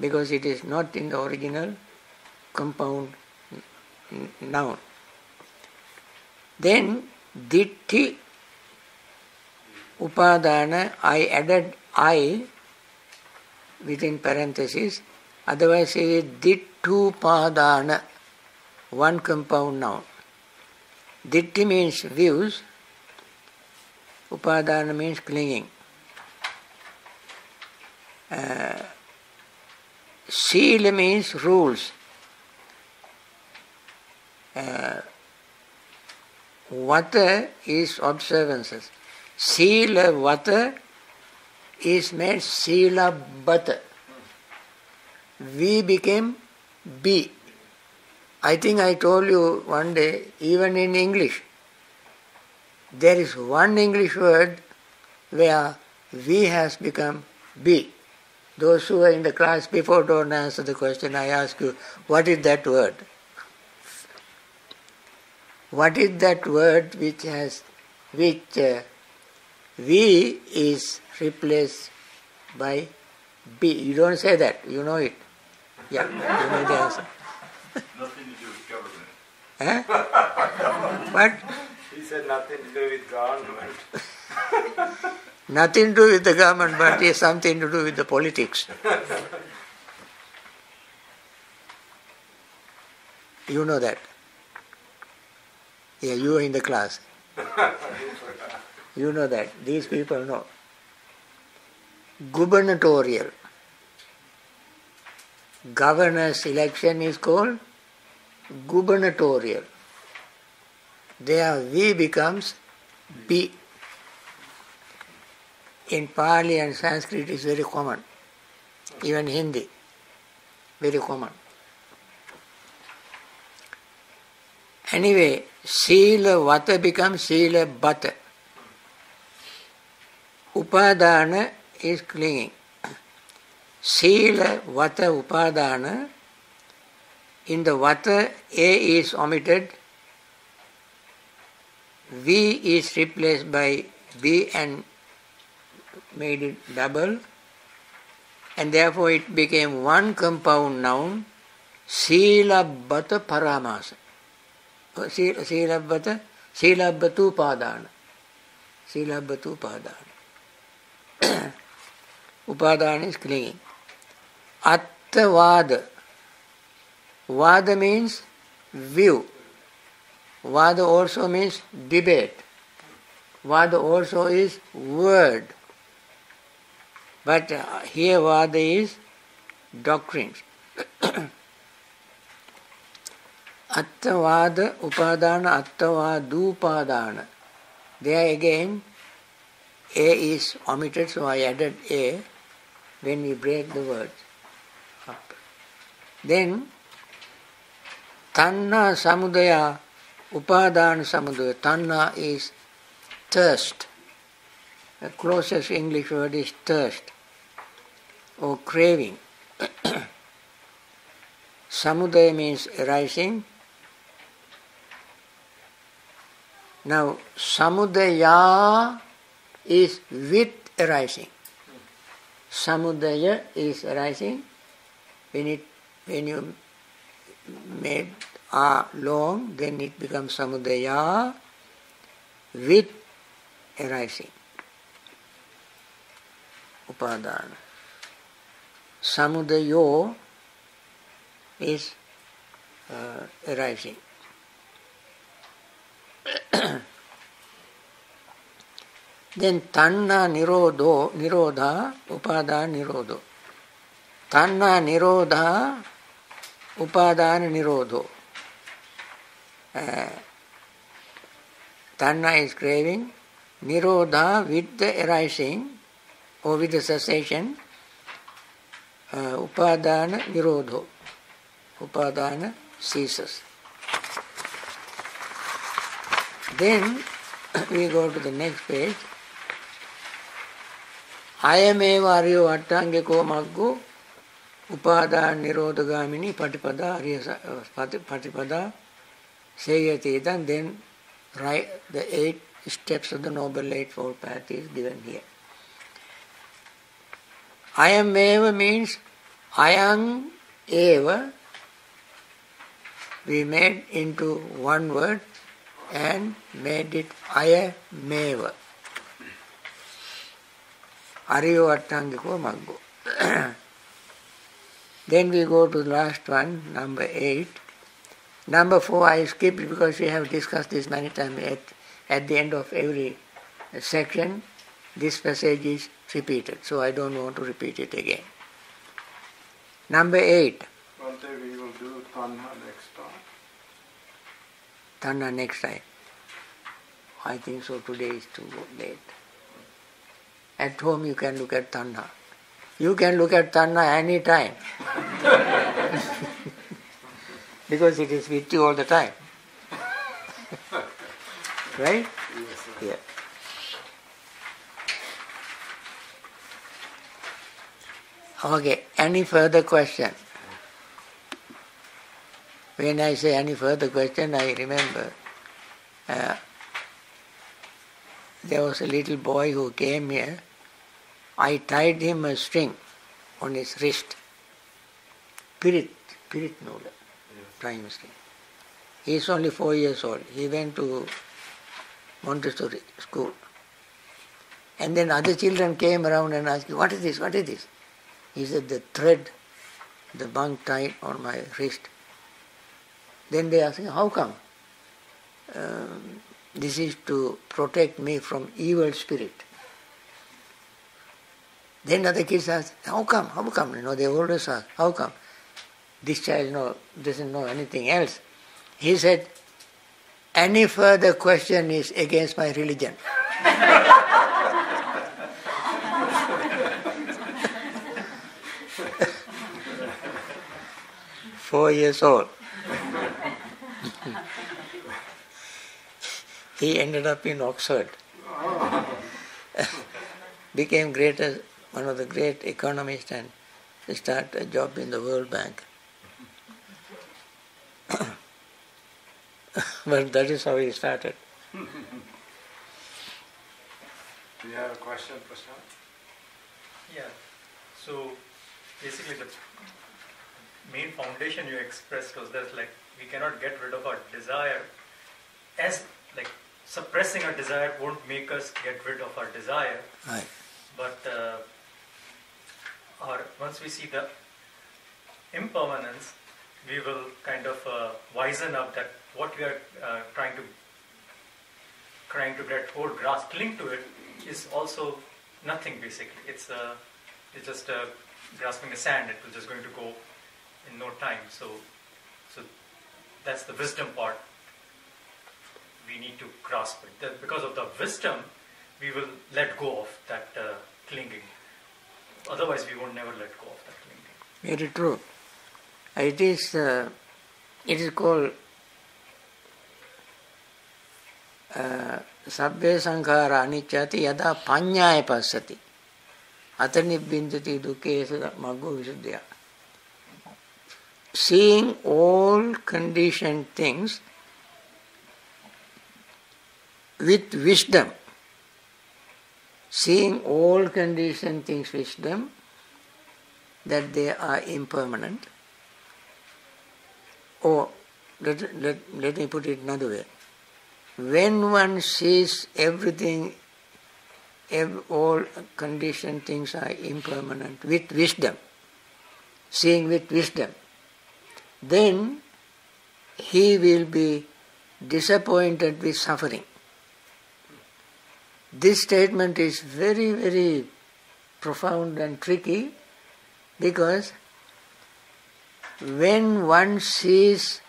because it is not in the original compound noun. Then Ditthi Upadana, I added I within parenthesis, otherwise it is Dittupadana, one compound noun. Ditthi means views, Upadana means clinging. Sila means rules. Vata is observances. Sila Vata is made Sila Bata. We became B. I think I told you one day, even in English, there is one English word where we has become B. Those who are in the class before don't answer the question. I ask you, what is that word? What is that word which V is replaced by B? You don't say that, you know it. Yeah, you know the answer. Nothing to do with government. What? He said nothing to do with government. Nothing to do with the government, but it has something to do with the politics. You know that. Yeah, you are in the class. You know that. These people know. Gubernatorial. Governor's election is called gubernatorial. There V becomes B. In Pali and Sanskrit it is very common. Even Hindi. Very common. Anyway, Sila Vata becomes Sila Bata. Upadana is clinging. Sila Vata Upadana. In the Vata, A is omitted. V is replaced by B and made it double. And therefore it became one compound noun, Sila Bata Paramasa. Sila Batu Padana. Sila Batu Padana. Upadana is clinging. Attavada. Vada means view. Vada also means debate. Vada also is word. But here Vada is doctrines. Attavada, Upadana, Attavadupadana. There again, A is omitted, so I added A when we break the words up. Then, Tanna Samudaya, Upadana Samudaya. Tanna is thirst. The closest English word is thirst or craving. Samudaya means arising. Now, Samudaya is with arising. Samudaya is arising. When you made A long, then it becomes Samudaya with arising. Upadana. Samudayo is arising. Then Tanna Nirodha, Upadana Nirodho. Tanna Nirodha, Upadana Nirodho. Tanna is craving, Nirodha with the arising or with the cessation, Upadana Nirodho. Upadana ceases. Then we go to the next page. Ayameva Aryo Attangiko Maggo Upadana Nirodhagamini Patipada Patipada Sayati. Then right, the 8 steps of the Noble Eightfold Path is given here. Ayam eva means ayam eva we made into one word. and made it Aya Meva. Ariyo Attangiko Maggo. Then we go to the last one, number 8. Number 4 I skipped because we have discussed this many times. At the end of every section, this passage is repeated, so I don't want to repeat it again. Number 8. Bhante, we will do Tanha next time. Tanha next time. I think so, today is too late. At home you can look at Tanha. You can look at Tanha any time. Because it is with you all the time. Right? Yes, sir. Yeah. Okay, any further question? When I say any further question, I remember there was a little boy who came here. I tied him a string on his wrist. Pirit Nola, prime string. He is only 4 years old. He went to Montessori school. And then other children came around and asked, what is this? What is this? He said, the thread, the monk tied on my wrist. Then they asked him, how come? This is to protect me from evil spirit. Then other kids asked, how come? How come? They always ask, how come? This child doesn't know anything else. He said, any further question is against my religion. 4 years old. He ended up in Oxford. Became one of the great economists and started a job in the World Bank. But that is how he started. Do you have a question, Prashant? Yeah. So basically the main foundation you expressed was that we cannot get rid of our desire, as suppressing our desire won't make us get rid of our desire. Right. But once we see the impermanence, we will kind of wisen up that what we are trying to get hold, grasp, cling to it is also nothing basically. It's just grasping the sand. It will just going to go in no time. So that's the wisdom part. We need to grasp it. That because of the wisdom, we will let go of that clinging. Otherwise, we won't never let go of that clinging. Very true. It is called Sabbe Sankhara Aniccati Yada Panyaya Passati Atani Bindati Dukkesa Maggo Visuddhya. Seeing all conditioned things with wisdom. Seeing all conditioned things with wisdom, that they are impermanent. Or, let me put it another way. When one sees everything, all conditioned things are impermanent with wisdom, seeing with wisdom, then he will be disappointed with suffering. This statement is very, very profound and tricky, because when one sees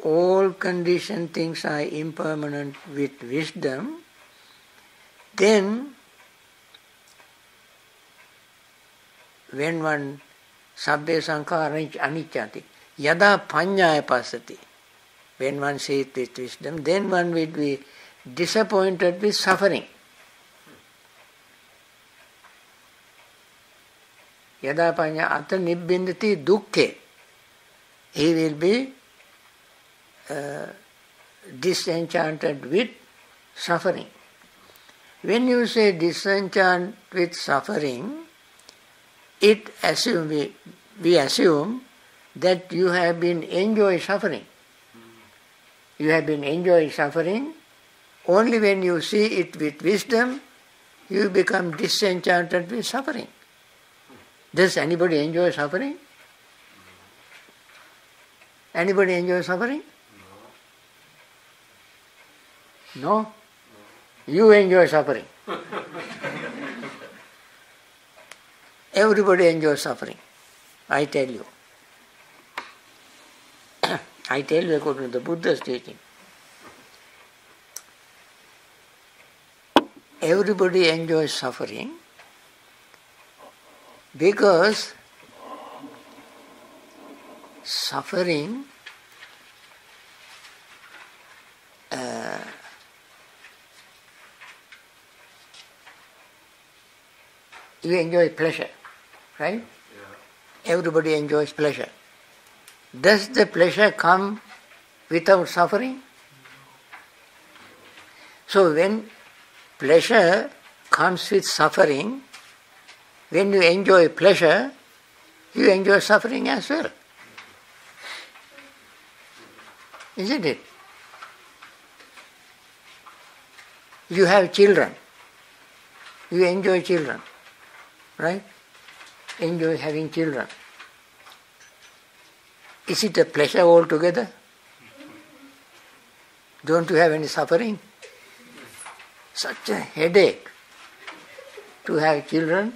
all conditioned things are impermanent with wisdom, then when one sabbe sankhara anicchati, yada panyaya passati, when one sees with wisdom, then one will be disappointed with suffering. Yada panya ata nibbindati dukkhe, he will be disenchanted with suffering. When you say disenchanted with suffering, we assume that you have been enjoying suffering. you have been enjoying suffering, only when you see it with wisdom, you become disenchanted with suffering. Does anybody enjoy suffering? Anybody enjoy suffering? No? You enjoy suffering. Everybody enjoys suffering. I tell you. I tell you according to the Buddha's teaching. Everybody enjoys suffering because suffering you enjoy pleasure, right? Yeah. Everybody enjoys pleasure. Does the pleasure come without suffering? So when pleasure comes with suffering, when you enjoy pleasure, you enjoy suffering as well. Isn't it? You have children. You enjoy children, right? Enjoy having children. Is it a pleasure altogether? Don't you have any suffering? Such a headache to have children.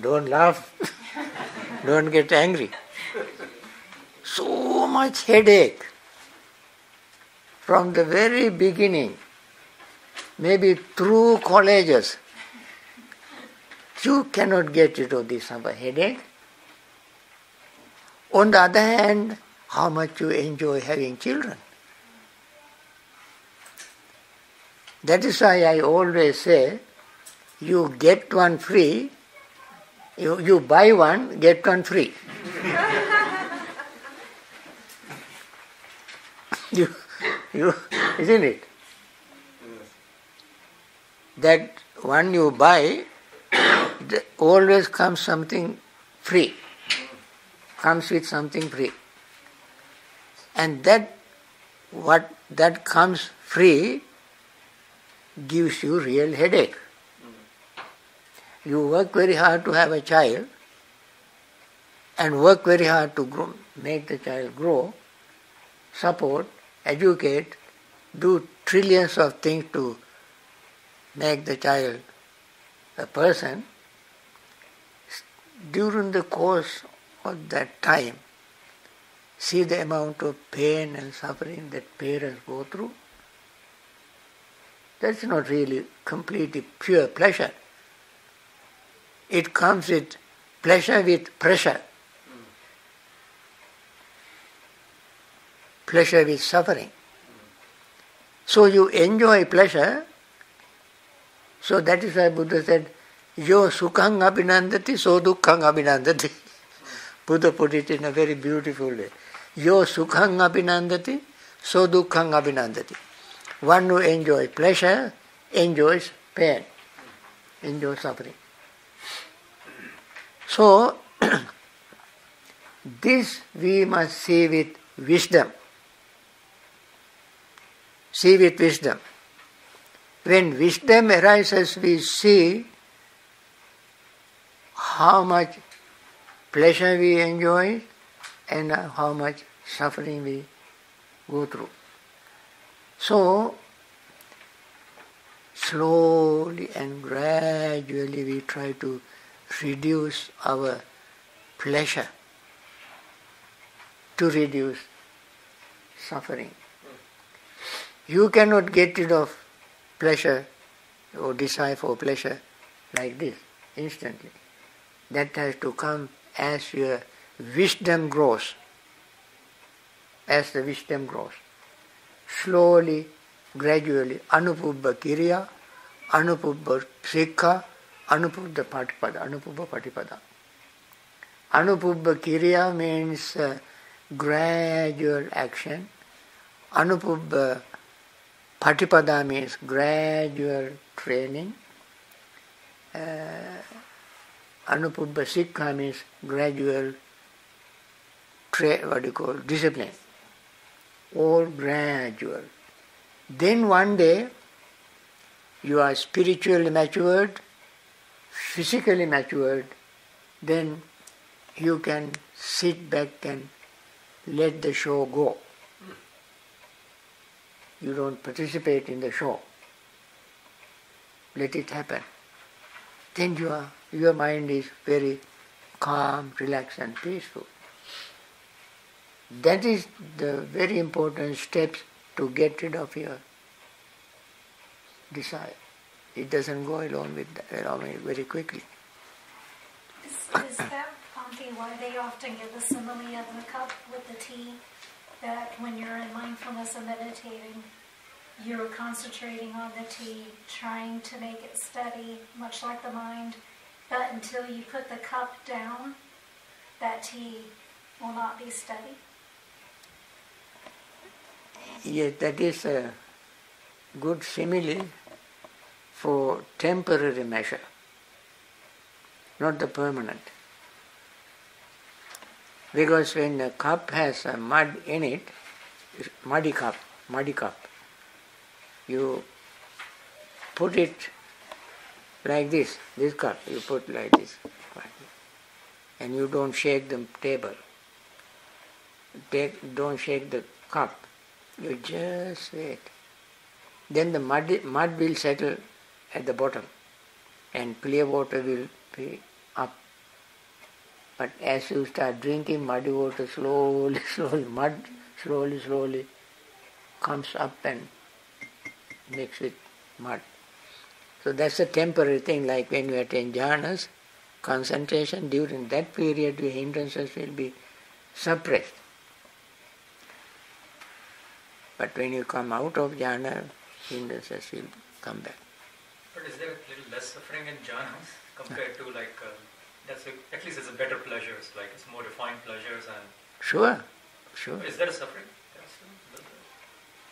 Don't laugh. Don't get angry. So much headache from the very beginning, maybe through colleges. You cannot get rid of this headache. On the other hand, how much you enjoy having children. That is why I always say, you get one free, you buy one, get one free. you, isn't it? That one you buy, always comes something free. Comes with something free. And that, what that comes free, gives you real headache. You work very hard to have a child and work very hard to grow, make the child grow, support, educate, do trillions of things to make the child a person. During the course of that time, see the amount of pain and suffering that parents go through. That's not really completely pure pleasure. It comes with pleasure with pressure. Pleasure with suffering. So you enjoy pleasure. So that is why Buddha said, Yo sukhang abhinandati, so dukkhang abhinandati. Buddha put it in a very beautiful way. Yo sukhang abhinandati, so dukkhang abhinandati. One who enjoys pleasure, enjoys pain, enjoys suffering. So, this we must see with wisdom. See with wisdom. When wisdom arises, we see how much pleasure we enjoy and how much suffering we go through. So, slowly and gradually we try to reduce our pleasure, to reduce suffering. You cannot get rid of pleasure or desire for pleasure like this, instantly. That has to come as your wisdom grows. As the wisdom grows. Slowly, gradually, anupubba kiriya, anupubba sikha, anupubba patipada. Anupubba kiriya means gradual action. Anupubba patipada means gradual training. Anupubba sikha means gradual discipline. all gradual. Then one day you are spiritually matured, physically matured, then you can sit back and let the show go. You don't participate in the show. Let it happen. Then your mind is very calm, relaxed and peaceful. That is the very important steps to get rid of your desire. It doesn't go along with very quickly. Is that, Bhante, why they often give the simile of the cup with the tea? That when you're in mindfulness and meditating, you're concentrating on the tea, trying to make it steady, much like the mind, but until you put the cup down, that tea will not be steady? Yes, that is a good simile for temporary measure, not the permanent. Because when a cup has a mud in it, muddy cup, you put it like this cup, you put like this, and you don't shake the table, don't shake the cup, you just wait. Then the mud will settle at the bottom and clear water will be up. But as you start drinking muddy water, slowly, mud slowly comes up and mixed with mud. So that's a temporary thing, like when you attain jhanas, concentration, during that period your hindrances will be suppressed. But when you come out of jhana, hindrances will come back. But is there a little less suffering in jhanas compared to at least it's a better pleasures, like it's more refined pleasures and... Sure. Is there a suffering?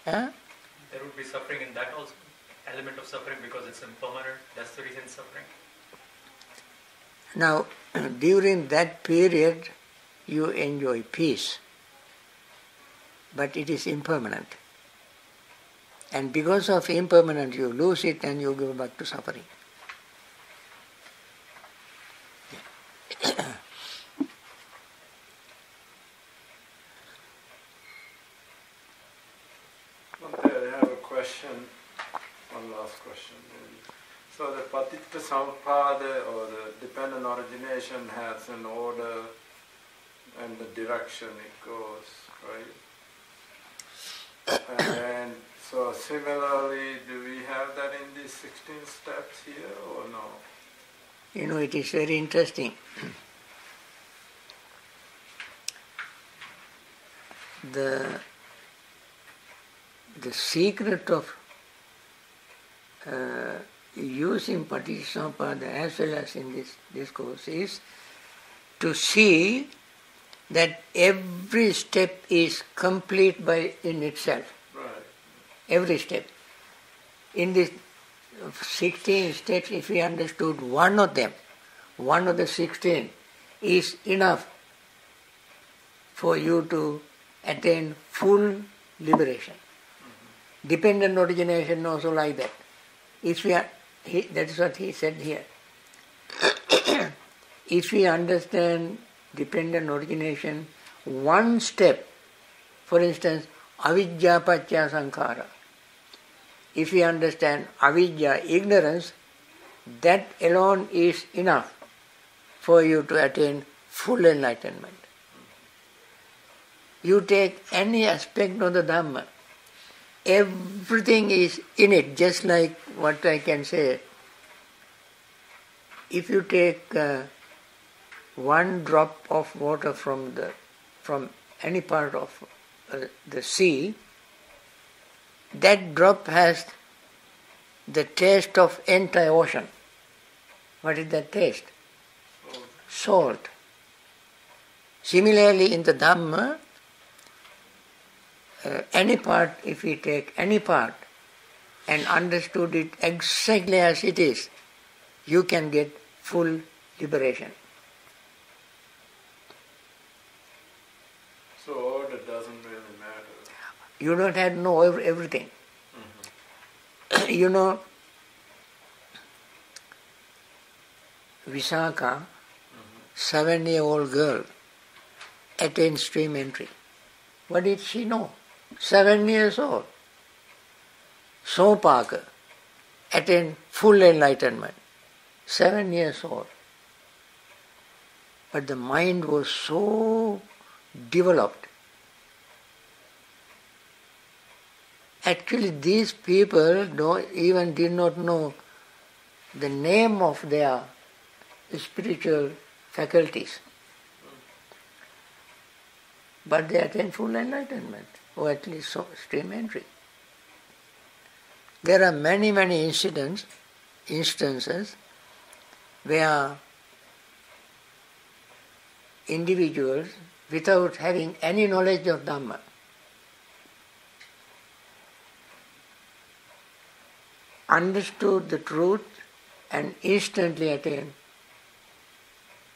Huh? There would be suffering in that also, element of suffering because it's impermanent, that's the reason suffering. Now, during that period, you enjoy peace, but it is impermanent. And because of impermanent, you lose it and you go back to suffering. I have a question, one last question. So the Patitta Samuppada or the dependent origination has an order and the direction it goes, right? And so similarly, do we have that in these 16 steps here or no? You know, it is very interesting. The secret of using Paticcasamuppada as well as in this discourse is to see that every step is complete in itself. Right. Every step. In these 16 steps, if we understood one of them, one of the 16 is enough for you to attain full liberation. Dependent origination also like that. That is what he said here. If we understand dependent origination, one step, for instance, avidya paccaya sankhara. If we understand avidya, ignorance, that alone is enough for you to attain full enlightenment. You take any aspect of the Dhamma, everything is in it, just like what I can say. If you take one drop of water from any part of the sea, that drop has the taste of entire ocean. What is that taste? Salt. Similarly, in the Dhamma, any part, if we take any part and understood it exactly as it is, you can get full liberation. So order doesn't really matter. You don't have to know everything. You know, Visakha, 7-year-old girl, attained stream entry. What did she know? 7 years old. Sopaka attained full enlightenment. 7 years old. But the mind was so developed. Actually, these people did not know the name of their spiritual faculties. But they attain full enlightenment, or at least stream entry. There are many instances where individuals, without having any knowledge of Dhamma, understood the truth and instantly attained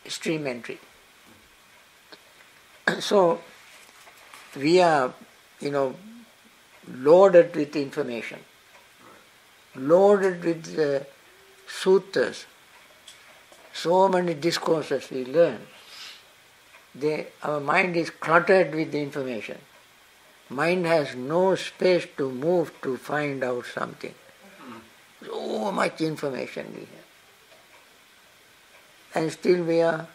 stream entry. So, we are, loaded with information, loaded with suttas, so many discourses we learn. Our mind is cluttered with the information. Mind has no space to move to find out something. So much information we have. And still we are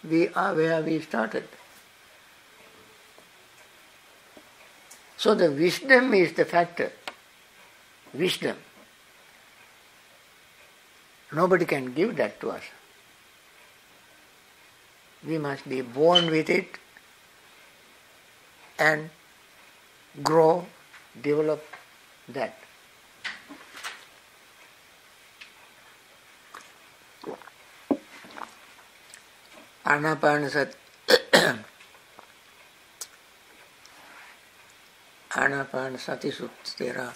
where we started. So the wisdom is the factor. Wisdom. Nobody can give that to us. We must be born with it and grow, develop that. Anapanasati Sutta, there are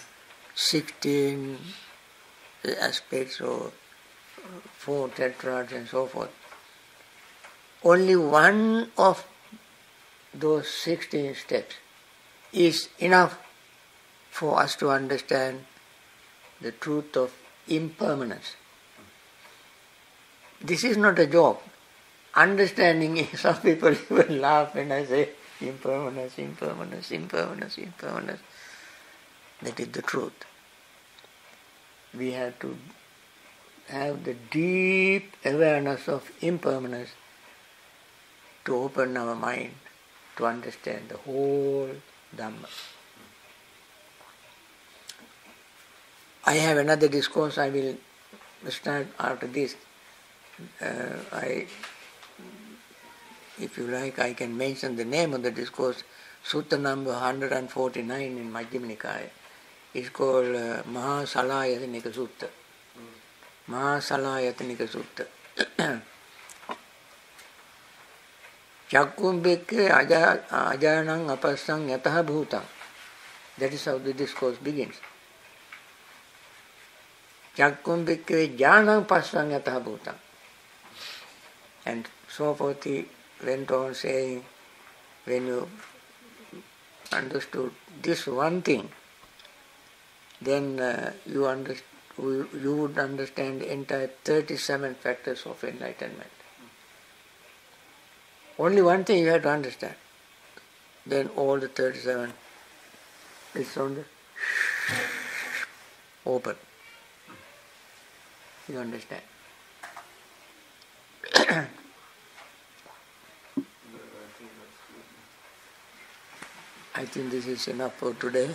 16 aspects or 4 tetrads and so forth. Only one of those 16 steps is enough for us to understand the truth of impermanence. This is not a joke. Understanding is, some people even laugh when I say impermanence. That is the truth. We have to have the deep awareness of impermanence to open our mind to understand the whole Dhamma. I have another discourse I will start after this. If you like, I can mention the name of the discourse. Sutta number 149 in Majjhima Nikaya. It's called Mahasalayatanika Sutta. Mahasalayatanika Sutta. Chakkum bhikke ajanang apassang yataha bhutang. That is how the discourse begins. Chakkum bhikke janang passang yataha bhutang. And so forth he went on saying, when you understood this one thing, then you would understand the entire 37 factors of enlightenment. Only one thing you have to understand. Then all the 37 is on the open. You understand? I think this is enough for today.